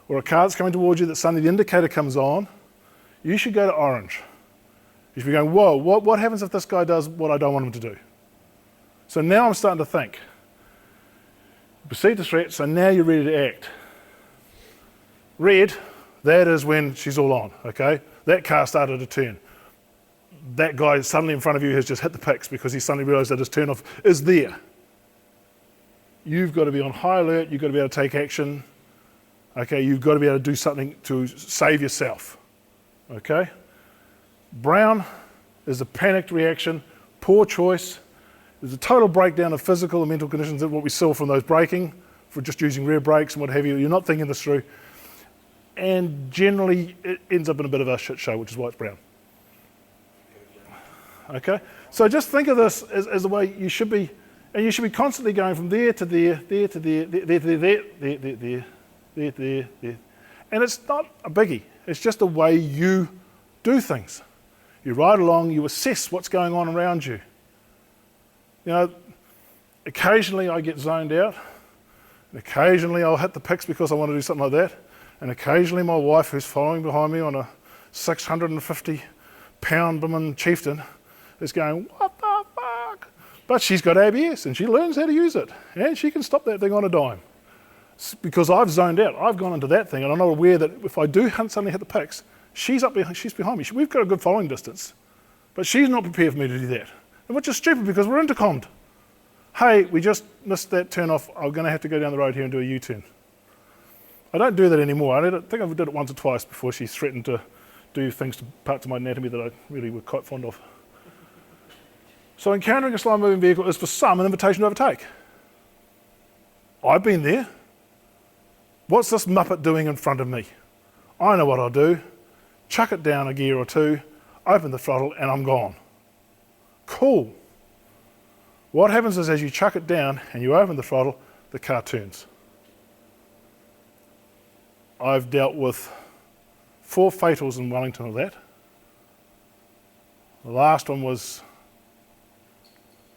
or a car that's coming towards you that suddenly the indicator comes on, you should go to orange. You should be going, whoa, what happens if this guy does what I don't want him to do? So now I'm starting to think. Perceive the threat, so now you're ready to act. Red, that is when she's all on, okay? That car started to turn. That guy suddenly in front of you has just hit the picks because he suddenly realised that his turn off is there. You've got to be on high alert, you've got to be able to take action, okay? You've got to be able to do something to save yourself, okay? Brown is a panicked reaction, poor choice. There's a total breakdown of physical and mental conditions that what we saw from those braking, for just using rear brakes and what have you. You're not thinking this through. And generally, it ends up in a bit of a shit show, which is why it's brown. Okay? So just think of this as the way you should be, and you should be constantly going from there to there, there to there, there. And it's not a biggie. It's just the way you do things. You ride along, you assess what's going on around you. You know, occasionally I get zoned out, and occasionally I'll hit the picks because I want to do something like that, and occasionally my wife, who's following behind me on a 650-pound woman chieftain, is going, what the fuck? But she's got ABS, and she learns how to use it, and she can stop that thing on a dime. Because I've zoned out, I've gone into that thing, and I'm not aware that if I do suddenly hit the picks, she's behind me. We've got a good following distance, but she's not prepared for me to do that. And which is stupid because we're intercommed. Hey, we just missed that turn off. I'm going to have to go down the road here and do a U-turn. I don't do that anymore. I think I did it once or twice before she threatened to do things to parts of my anatomy that I really was quite fond of. So encountering a slow-moving vehicle is for some an invitation to overtake. I've been there. What's this muppet doing in front of me? I know what I'll do. Chuck it down a gear or two, open the throttle, and I'm gone. Cool. What happens is as you chuck it down and you open the throttle, the car turns. I've dealt with 4 fatals in Wellington of that. The last one was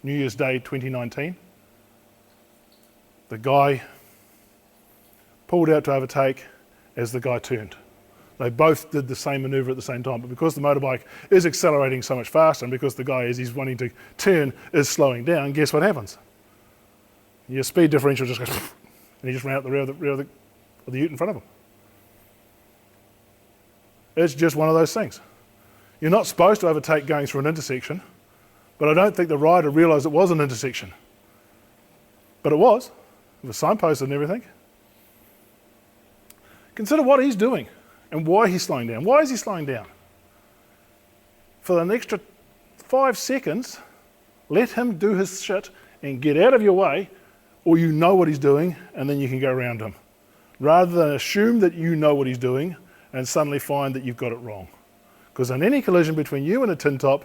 New Year's Day 2019. The guy pulled out to overtake as the guy turned. They both did the same manoeuvre at the same time, but because the motorbike is accelerating so much faster and because the guy, as he's wanting to turn, is slowing down, guess what happens? Your speed differential just goes, and he just ran out the rear of the ute in front of him. It's just one of those things. You're not supposed to overtake going through an intersection, but I don't think the rider realised it was an intersection. But it was. It was signposted and everything. Consider what he's doing and why he's slowing down. Why is he slowing down? For an extra 5 seconds, let him do his shit and get out of your way, or you know what he's doing and then you can go around him. Rather than assume that you know what he's doing and suddenly find that you've got it wrong. Because in any collision between you and a tin top,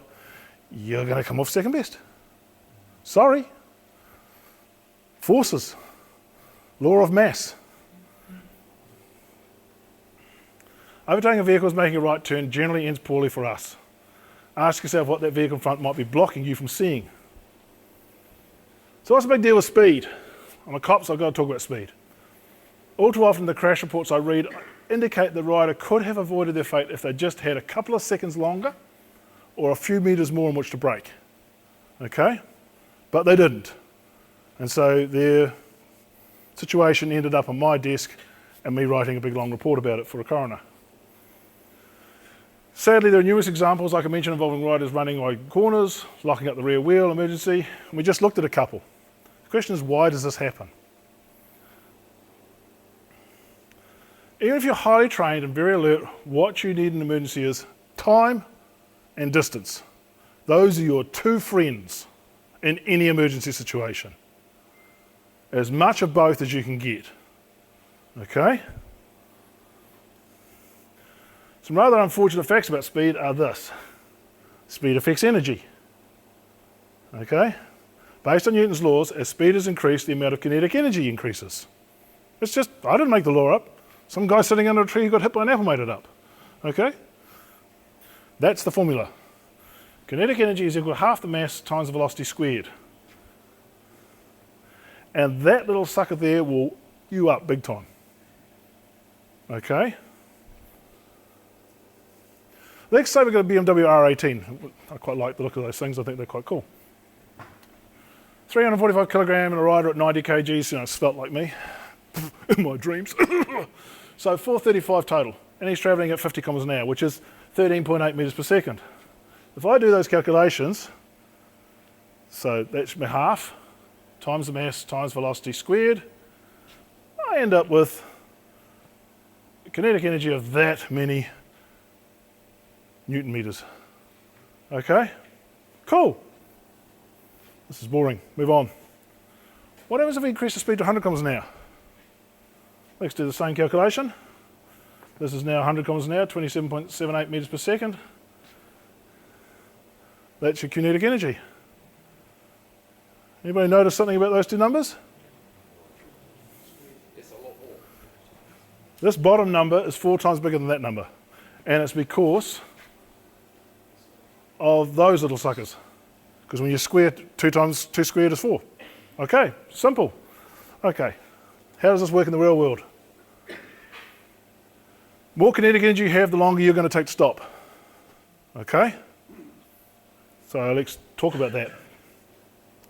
you're going to come off second best. Sorry. Forces. Law of mass. Overtaking a vehicle is making a right turn generally ends poorly for us. Ask yourself what that vehicle in front might be blocking you from seeing. So what's the big deal with speed? I'm a cop, so I've got to talk about speed. All too often the crash reports I read indicate the rider could have avoided their fate if they just had a couple of seconds longer or a few metres more in which to brake. Okay? But they didn't. And so their situation ended up on my desk and me writing a big long report about it for a coroner. Sadly, there are numerous examples, like I mentioned, involving riders running wide corners, locking up the rear wheel, emergency, and we just looked at a couple. The question is, why does this happen? Even if you're highly trained and very alert, what you need in an emergency is time and distance. Those are your two friends in any emergency situation. As much of both as you can get. Okay? Some rather unfortunate facts about speed are this. Speed affects energy. Okay? Based on Newton's laws, as speed is increased, the amount of kinetic energy increases. It's just, I didn't make the law up. Some guy sitting under a tree who got hit by an apple made it up. Okay? That's the formula. Kinetic energy is equal to half the mass times the velocity squared. And that little sucker there will you up big time. Okay? Let's say we've got a BMW R18. I quite like the look of those things. I think they're quite cool. 345 kilogram and a rider at 90 kgs, it's felt like me in my dreams. So 435 total, and he's travelling at 50 kilometres an hour, which is 13.8 metres per second. If I do those calculations, so that's my half, times the mass, times velocity squared, I end up with a kinetic energy of that many Newton meters. Okay? Cool. This is boring. Move on. What happens if we increase the speed to 100 kilometres an hour? Let's do the same calculation. This is now 100 kilometres an hour, 27.78 metres per second. That's your kinetic energy. Anybody notice something about those two numbers? It's a lot more. This bottom number is 4 times bigger than that number. And it's because of those little suckers. Because when you square 2 times 2 squared is 4. Okay, simple. Okay, how does this work in the real world? More kinetic energy you have, the longer you're going to take to stop. Okay? So let's talk about that.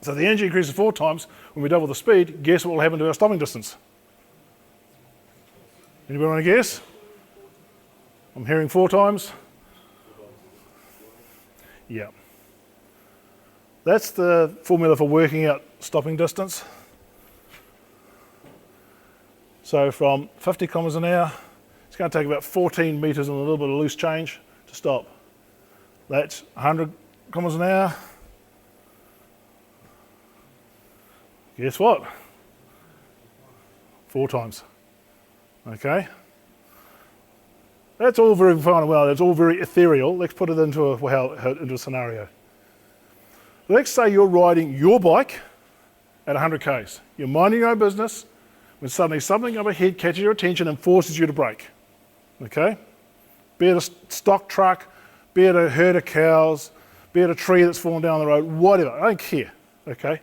So the energy increases 4 times. When we double the speed, guess what will happen to our stopping distance? Anybody want to guess? I'm hearing 4 times. Yeah. That's the formula for working out stopping distance. So from 50 kilometres an hour, it's going to take about 14 metres and a little bit of loose change to stop. That's 100 kilometres an hour. Guess what? 4 times. Okay? That's all very fine and well. That's all very ethereal. Let's put it into a scenario. Let's say you're riding your bike at 100 k's. You're minding your own business when suddenly something up ahead catches your attention and forces you to brake. Okay? Be it a stock truck, be it a herd of cows, be it a tree that's fallen down the road, whatever. I don't care. Okay?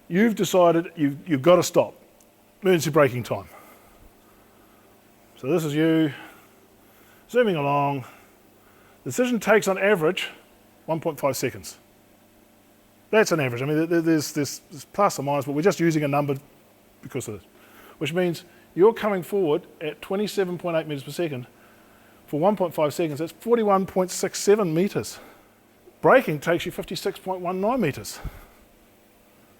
You've decided you've got to stop. Emergency braking time. So this is you zooming along. The decision takes on average 1.5 seconds. That's an average. I mean, there's plus or minus, but we're just using a number because of this. Which means you're coming forward at 27.8 metres per second for 1.5 seconds, that's 41.67 metres. Braking takes you 56.19 metres.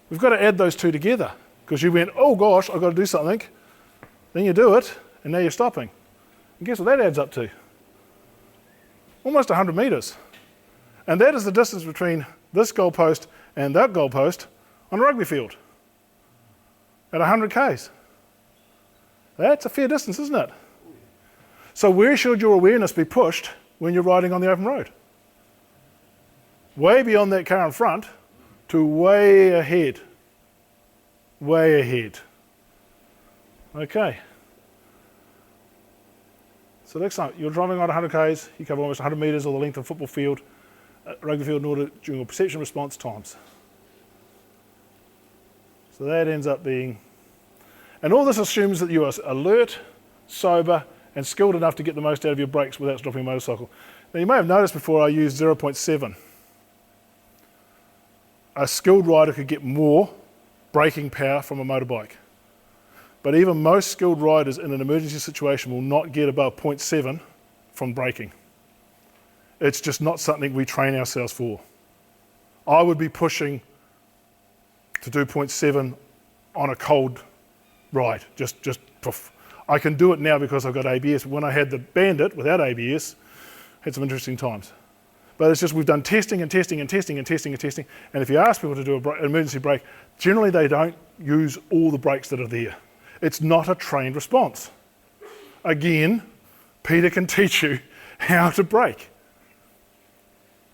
We've got to add those two together, because you went, oh gosh, I've got to do something. Then you do it, and now you're stopping. And guess what that adds up to? Almost 100 metres. And that is the distance between this goalpost and that goalpost on a rugby field at 100 k's. That's a fair distance, isn't it? So where should your awareness be pushed when you're riding on the open road? Way beyond that car in front to way ahead. Way ahead. Okay. So next time, you're driving on 100 k's, you cover almost 100 metres or the length of a football field, rugby field in order during your perception response times. So that ends up being, and all this assumes that you are alert, sober, and skilled enough to get the most out of your brakes without stopping a motorcycle. Now you may have noticed before I used 0.7. A skilled rider could get more braking power from a motorbike. But even most skilled riders in an emergency situation will not get above 0.7 from braking. It's just not something we train ourselves for. I would be pushing to do 0.7 on a cold ride, just poof. I can do it now because I've got ABS. When I had the Bandit without ABS, had some interesting times. But it's just we've done testing and testing and testing and testing and testing. And if you ask people to do an emergency brake, generally they don't use all the brakes that are there. It's not a trained response. Again, Peter can teach you how to brake.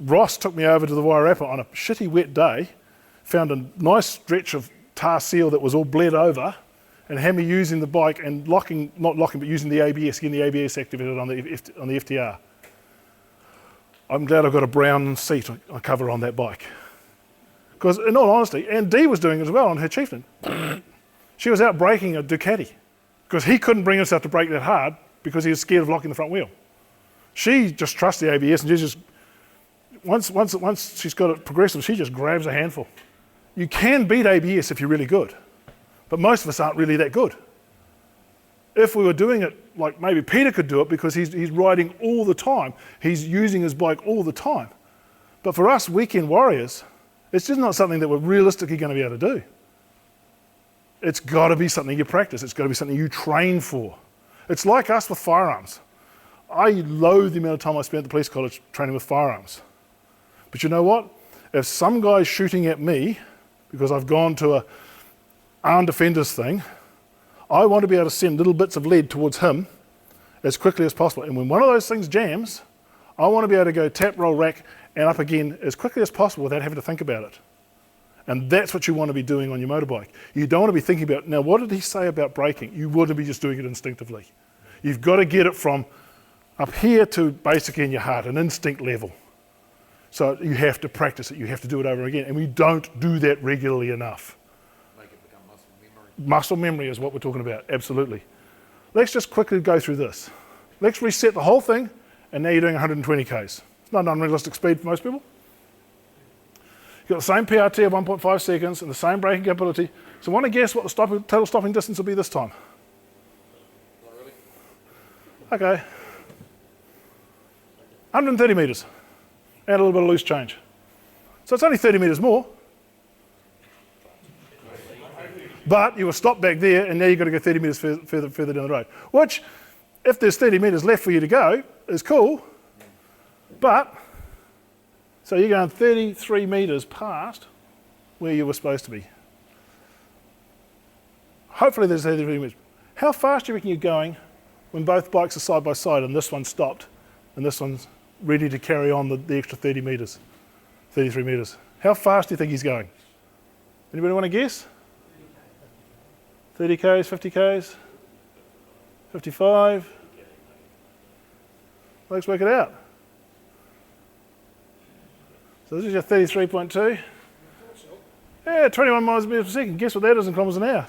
Ross took me over to the Wairarapa on a shitty wet day, found a nice stretch of tar seal that was all bled over, and had me using the bike and not locking, but using the ABS, getting the ABS activated on the FTR. I'm glad I've got a brown seat I cover on that bike. Because in all honesty, and Dee was doing it as well on her Chieftain. She was out braking a Ducati because he couldn't bring himself to brake that hard because he was scared of locking the front wheel. She just trusts the ABS and she just, once she's got it progressive, she just grabs a handful. You can beat ABS if you're really good, but most of us aren't really that good. If we were doing it like maybe Peter could do it because he's riding all the time, he's using his bike all the time. But for us weekend warriors, it's just not something that we're realistically going to be able to do. It's got to be something you practice. It's got to be something you train for. It's like us with firearms. I loathe the amount of time I spent at the police college training with firearms. But you know what? If some guy's shooting at me because I've gone to a armed offenders thing, I want to be able to send little bits of lead towards him as quickly as possible. And when one of those things jams, I want to be able to go tap, roll, rack, and up again as quickly as possible without having to think about it. And that's what you want to be doing on your motorbike. You don't want to be thinking about, now what did he say about braking? You want to be just doing it instinctively. You've got to get it from up here to basically in your heart, an instinct level. So you have to practice it, you have to do it over again. And we don't do that regularly enough. Make it become muscle memory. Muscle memory is what we're talking about, absolutely. Let's just quickly go through this. Let's reset the whole thing, and now you're doing 120 Ks. It's not an unrealistic speed for most people. You've got the same PRT of 1.5 seconds and the same braking capability. So want to guess what the total stopping distance will be this time? Not really. Okay. 130 metres. Add a little bit of loose change. So it's only 30 metres more. But you were stopped back there and now you've got to go 30 metres further down the road. Which, if there's 30 metres left for you to go, is cool. But, so you're going 33 metres past where you were supposed to be. Hopefully there's 33 metres. How fast do you reckon you're going when both bikes are side by side and this one's stopped and this one's ready to carry on the extra 30 metres, 33 metres? How fast do you think he's going? Anybody want to guess? 30 Ks, 50 Ks, 55? Let's work it out. So this is your 33.2. Yeah, 21 miles per second. Guess what that is in kilometres an hour?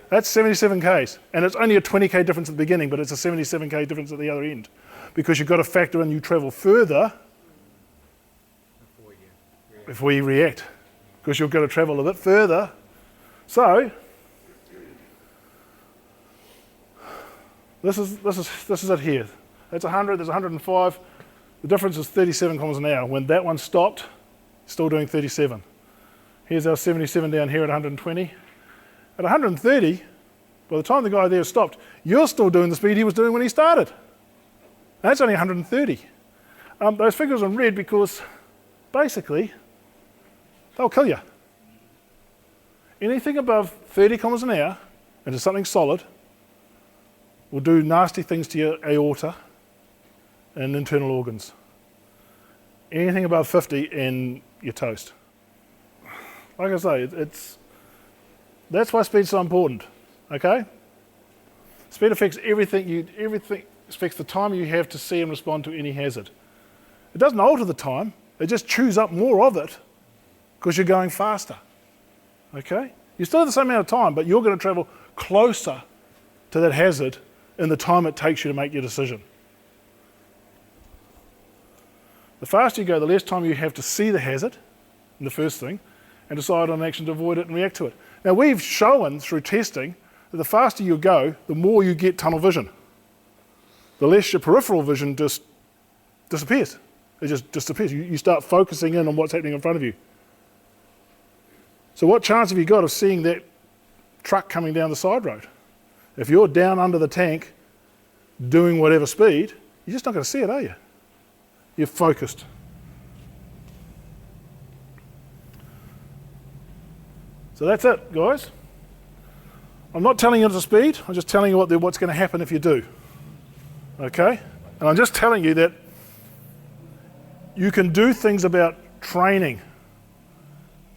That's 77 Ks. And it's only a 20 K difference at the beginning, but it's a 77 K difference at the other end. Because you've got to factor in you travel further before you react. Because you've got to travel a bit further. So, This is it here. That's 100, there's 105. The difference is 37 kilometers an hour. When that one stopped, still doing 37. Here's our 77 down here at 120. At 130, by the time the guy there stopped, you're still doing the speed he was doing when he started. That's only 130. Those figures are in red because basically they'll kill you. Anything above 30 kilometers an hour into something solid will do nasty things to your aorta and internal organs. Anything above 50 and you're toast. Like I say, that's why speed's so important, okay? Speed affects everything affects the time you have to see and respond to any hazard. It doesn't alter the time, it just chews up more of it because you're going faster, okay? You still have the same amount of time, but you're going to travel closer to that hazard in the time it takes you to make your decision. The faster you go, the less time you have to see the hazard, in the first thing, and decide on action to avoid it and react to it. Now we've shown through testing that the faster you go, the more you get tunnel vision. The less your peripheral vision just disappears. It just disappears. You start focusing in on what's happening in front of you. So what chance have you got of seeing that truck coming down the side road? If you're down under the tank doing whatever speed, you're just not going to see it, are you? You're focused. So that's it, guys. I'm not telling you the speed, I'm just telling you what's going to happen if you do. Okay? And I'm just telling you that you can do things about training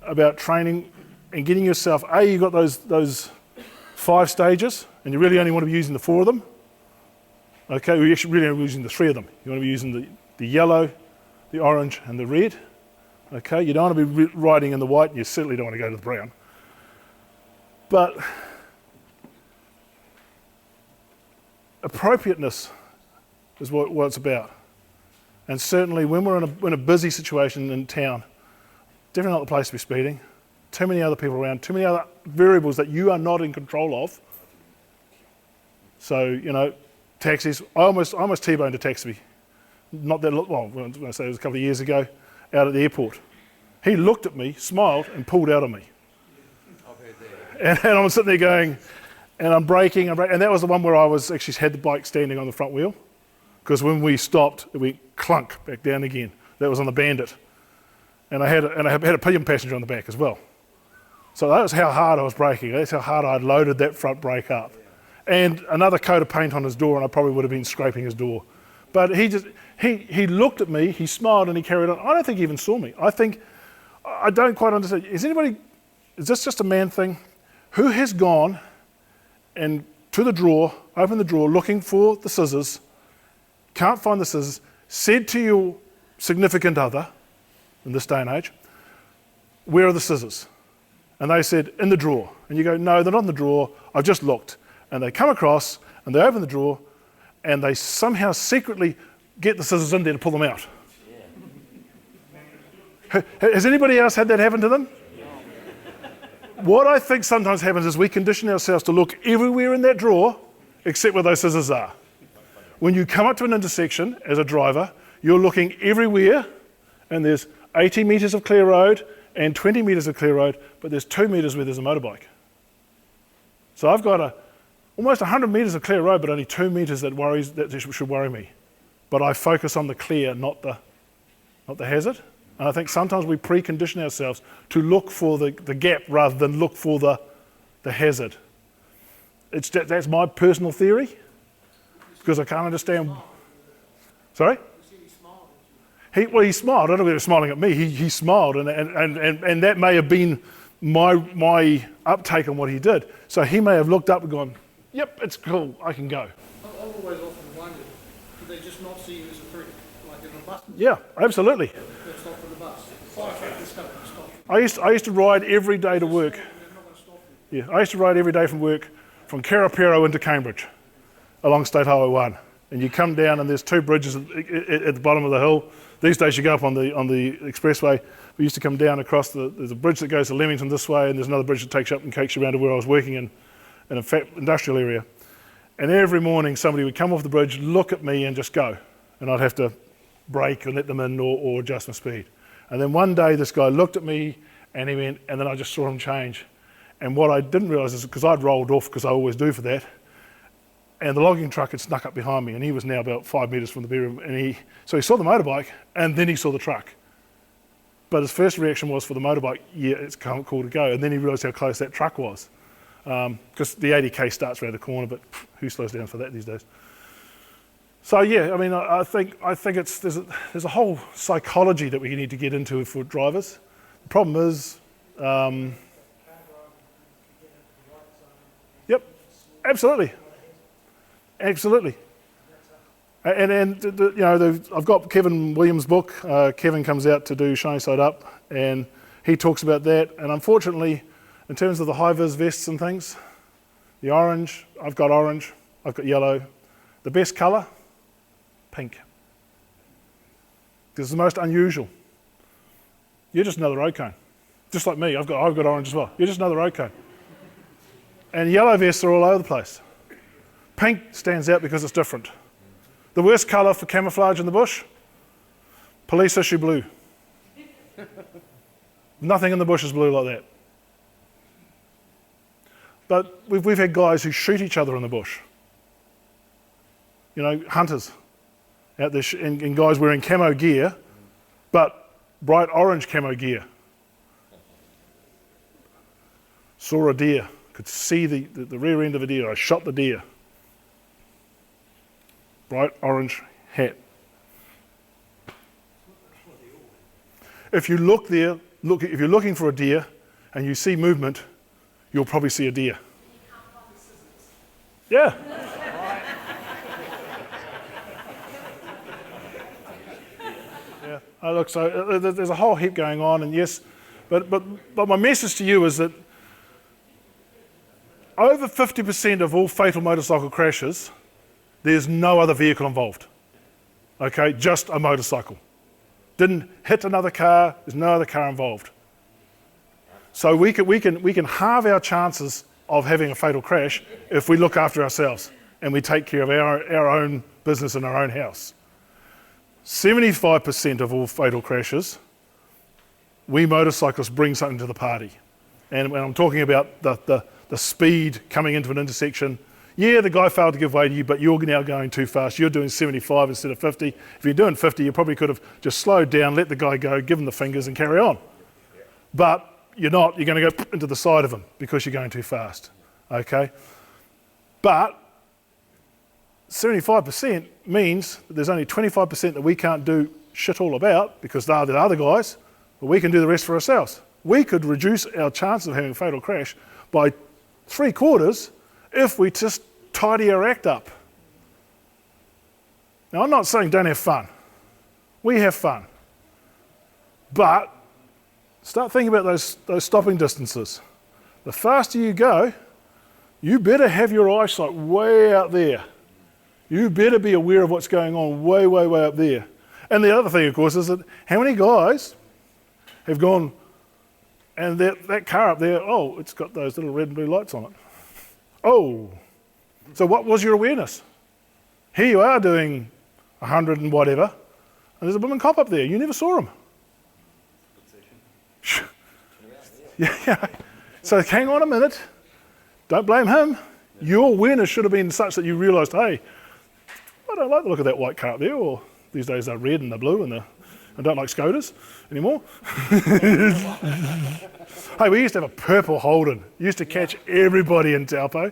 and getting yourself, you've got those 5 stages, and you really only want to be using the 4 of them. Okay, we actually really only using the 3 of them. You want to be using the yellow, the orange, and the red. Okay, you don't want to be riding in the white, and you certainly don't want to go to the brown. But appropriateness is what it's about. And certainly when we're in a busy situation in town, definitely not the place to be speeding. Too many other people around, too many other variables that you are not in control of. So, you know, taxis, I almost T-boned a taxi. Not that, well, when I say it was a couple of years ago, out at the airport. He looked at me, smiled, and pulled out on me. And I'm sitting there going, and I'm braking, and that was the one where I actually had the bike standing on the front wheel, because when we stopped, it went clunk back down again. That was on the Bandit, and I had a pillion passenger on the back as well. So that was how hard I was braking. That's how hard I loaded that front brake up, and another coat of paint on his door, and I probably would have been scraping his door. But he looked at me, he smiled, and he carried on. I don't think he even saw me. I don't quite understand. Is this just a man thing? Who has gone and to the drawer, opened the drawer, looking for the scissors, can't find the scissors, said to your significant other, in this day and age, where are the scissors? And they said, in the drawer. And you go, no, they're not in the drawer, I've just looked. And they come across, and they open the drawer, and they somehow secretly get the scissors in there to pull them out. Yeah. Has anybody else had that happen to them? What I think sometimes happens is we condition ourselves to look everywhere in that drawer except where those scissors are. When you come up to an intersection as a driver, you're looking everywhere, and there's 80 metres of clear road and 20 metres of clear road, but there's 2 metres where there's a motorbike. So I've got almost 100 metres of clear road, but only 2 metres that should worry me. But I focus on the clear, not the hazard. And I think sometimes we precondition ourselves to look for the gap rather than look for the hazard. That's my personal theory, because I can't understand. Sorry? He smiled. I don't know if he was smiling at me. He smiled, and that may have been my uptake on what he did. So he may have looked up and gone, yep, it's cool, I can go. I've always often wondered, do they just not see you as a threat, like in a bus? Yeah, absolutely. They'll stop for the bus. Firefighters come and stop. I used to ride every day to work. They're not going to stop you. Yeah, I used to ride every day from work from Karapiro into Cambridge along State Highway 1. And you come down and there's 2 bridges at the bottom of the hill. These days you go up on the expressway. We used to come down across there's a bridge that goes to Leamington this way, and there's another bridge that takes you up and takes you around to where I was working in a industrial area. And every morning somebody would come off the bridge, look at me and just go. And I'd have to brake and let them in or adjust my speed. And then one day this guy looked at me and he went, and then I just saw him change. And what I didn't realise is because I'd rolled off, because I always do for that, and the logging truck had snuck up behind me, and he was now about 5 metres from the berm, and so he saw the motorbike, and then he saw the truck. But his first reaction was for the motorbike, yeah, it's cool to go, and then he realised how close that truck was. Because the 80k starts around the corner, but who slows down for that these days? So yeah, I mean, I think there's a whole psychology that we need to get into for drivers. The problem is, yep, absolutely. Absolutely. And you know, I've got Kevin Williams' book. Kevin comes out to do Shiny Side Up, and he talks about that. And unfortunately, in terms of the high-vis vests and things, the orange, I've got yellow. The best colour, pink. Because it's the most unusual. You're just another road cone. Just like me, I've got orange as well. You're just another road cone. And yellow vests are all over the place. Pink stands out because it's different. The worst colour for camouflage in the bush, police issue blue. Nothing in the bush is blue like that. But we've had guys who shoot each other in the bush. You know, hunters out there, and guys wearing camo gear, but bright orange camo gear. Saw a deer, could see the rear end of a deer. I shot the deer. Bright orange hat. If you look there, if you're looking for a deer and you see movement, you'll probably see a deer. Yeah. Yeah. Oh, look, so there's a whole heap going on, and yes, but my message to you is that over 50% of all fatal motorcycle crashes, there's no other vehicle involved. Okay, just a motorcycle. Didn't hit another car, there's no other car involved. So we can halve our chances of having a fatal crash if we look after ourselves and we take care of our own business in our own house. 75% of all fatal crashes, we motorcyclists bring something to the party. And when I'm talking about the speed coming into an intersection, yeah, the guy failed to give way to you, but you're now going too fast. You're doing 75 instead of 50. If you're doing 50, you probably could have just slowed down, let the guy go, give him the fingers and carry on. But you're not. You're going to go into the side of him because you're going too fast. Okay? But 75% means that there's only 25% that we can't do shit all about because they're the other guys, but we can do the rest for ourselves. We could reduce our chances of having a fatal crash by 3/4 if we just tidy our act up. Now, I'm not saying don't have fun. We have fun. But start thinking about those stopping distances. The faster you go, you better have your eyesight way out there. You better be aware of what's going on way, way, way up there. And the other thing, of course, is that how many guys have gone, and that car up there, oh, it's got those little red and blue lights on it. Oh, so what was your awareness? Here you are doing 100 and whatever, and there's a blooming cop up there. You never saw him. Yeah. So hang on a minute. Don't blame him. Your awareness should have been such that you realised, hey, I don't like the look of that white car up there, or these days they're red and they're blue, and I don't like Scottoilers anymore. Hey, we used to have a purple Holden. Used to catch everybody in Taupo.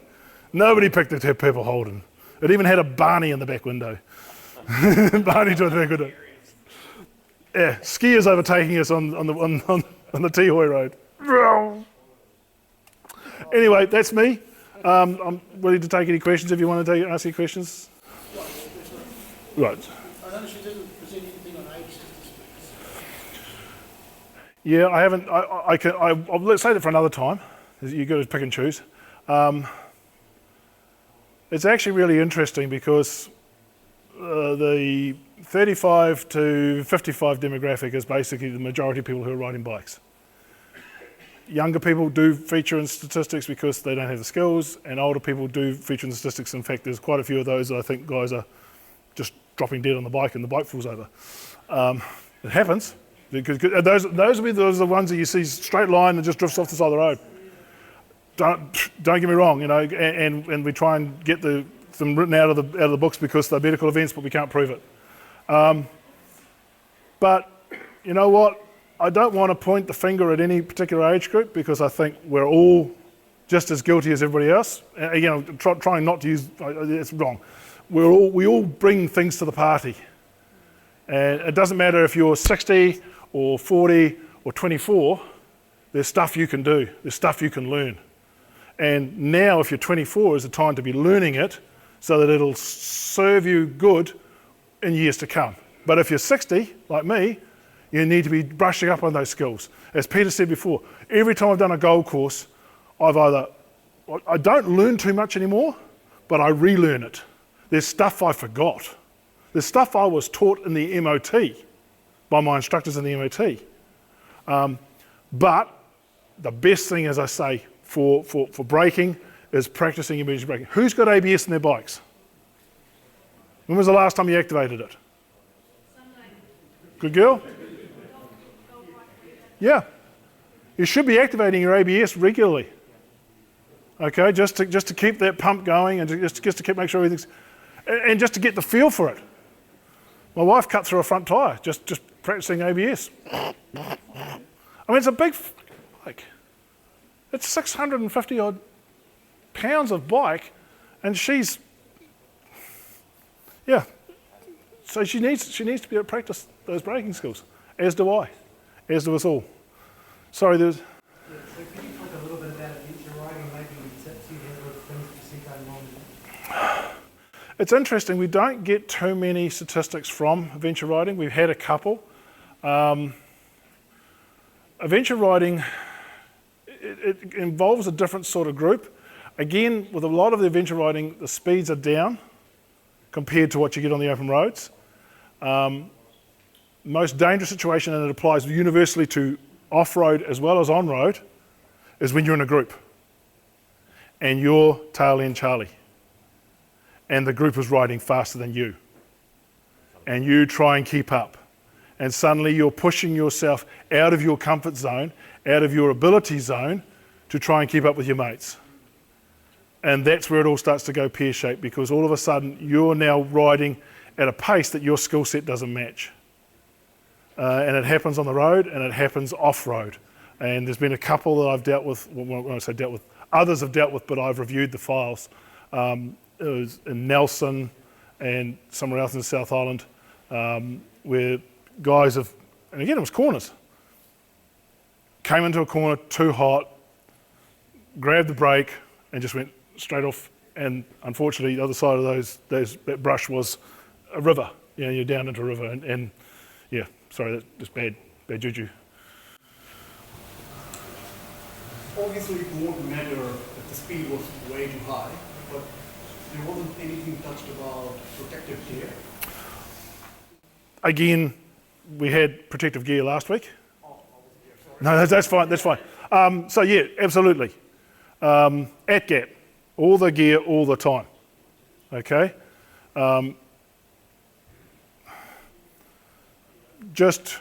Nobody picked the purple Holden. It even had a Barney in the back window. Barney to the back window. Yeah, skiers overtaking us on the Tihoe Road. Anyway, that's me. I'm ready to take any questions if you want to ask any questions. Right. I noticed you didn't present anything on age statistics. Yeah, I haven't. Let's say that for another time. You've got to pick and choose. It's actually really interesting because the 35 to 55 demographic is basically the majority of people who are riding bikes. younger people do feature in statistics because they don't have the skills, and older people do feature in the statistics. In fact, there's quite a few of those that I think guys are just dropping dead on the bike and the bike falls over. It happens. Because those are the ones that you see straight line and just drifts off the side of the road. Don't get me wrong, and we try and get them written out of the books because they're medical events, but we can't prove it. But you know what? I don't want to point the finger at any particular age group because I think we're all just as guilty as everybody else. Trying not to use it's wrong. We all bring things to the party, and it doesn't matter if you're 60 or 40 or 24. There's stuff you can do. There's stuff you can learn. And now, if you're 24, is the time to be learning it so that it'll serve you good in years to come. But if you're 60, like me, you need to be brushing up on those skills. As Peter said before, every time I've done a gold course, I don't learn too much anymore, but I relearn it. There's stuff I forgot. There's stuff I was taught in the MOT by my instructors in the MOT. But the best thing, as I say, for braking is practicing emergency braking. Who's got ABS in their bikes? When was the last time you activated it? Good girl? Yeah. You should be activating your ABS regularly. Okay, just to keep that pump going and just to keep make sure everything's, and just to get the feel for it. My wife cut through a front tyre just practicing ABS. I mean, it's a big bike. It's 650 odd pounds of bike, and she's, yeah. So she needs to be able to practice those braking skills, as do I, as do us all. Sorry, there's. So can you talk a little bit about adventure riding, maybe tips you have with things that you see going on? It's interesting, we don't get too many statistics from adventure riding. We've had a couple. Adventure riding, it involves a different sort of group. Again, with a lot of the adventure riding, the speeds are down compared to what you get on the open roads. Most dangerous situation, and it applies universally to off-road as well as on-road, is when you're in a group and you're tail end Charlie and the group is riding faster than you and you try and keep up, and suddenly you're pushing yourself out of your comfort zone, out of your ability zone to try and keep up with your mates. And that's where it all starts to go pear-shaped, because all of a sudden you're now riding at a pace that your skill set doesn't match. And it happens on the road and it happens off-road. And there's been a couple that I've dealt with, when I say dealt with, others have dealt with, but I've reviewed the files. It was in Nelson and somewhere else in the South Island, where guys have, and again it was corners, came into a corner too hot, grabbed the brake and just went straight off, and unfortunately the other side of that brush was a river. You're down into a river, and yeah, sorry, that's just bad juju. Obviously it won't matter if the speed was way too high, but there wasn't anything touched about protective gear. Again, we had protective gear last week. No, that's fine, that's fine. So yeah, absolutely. At gap, all the gear, all the time, okay? Just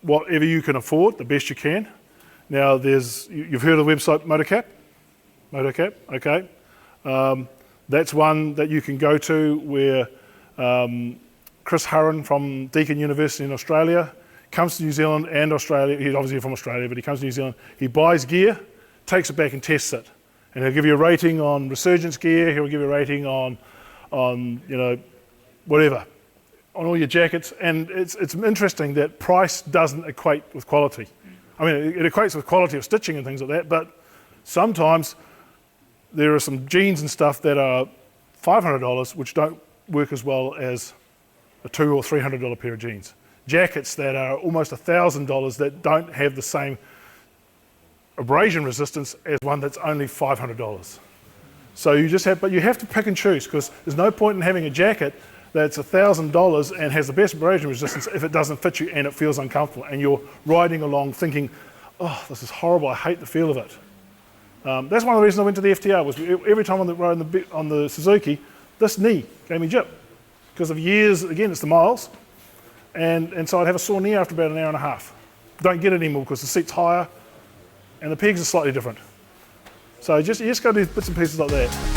whatever you can afford, the best you can. Now you've heard of the website Motortek, okay? That's one that you can go to where Chris Hurren from Deakin University in Australia comes to New Zealand and Australia. He's obviously from Australia, but he comes to New Zealand. He buys gear, takes it back and tests it. And he'll give you a rating on resurgence gear, he'll give you a rating on whatever, on all your jackets. And it's interesting that price doesn't equate with quality. I mean, it equates with quality of stitching and things like that, but sometimes there are some jeans and stuff that are $500 which don't work as well as a $200 or $300 pair of jeans. Jackets that are almost $1,000 that don't have the same abrasion resistance as one that's only $500. So you have to pick and choose, because there's no point in having a jacket that's $1,000 and has the best abrasion resistance if it doesn't fit you and it feels uncomfortable and you're riding along thinking, oh, this is horrible, I hate the feel of it. That's one of the reasons I went to the FTR, was every time on the rode on the Suzuki, this knee gave me jip. Because of years, again, it's the miles, and so I'd have a sore knee after about an hour and a half. Don't get it anymore because the seat's higher, and the pegs are slightly different. So you just got to do bits and pieces like that.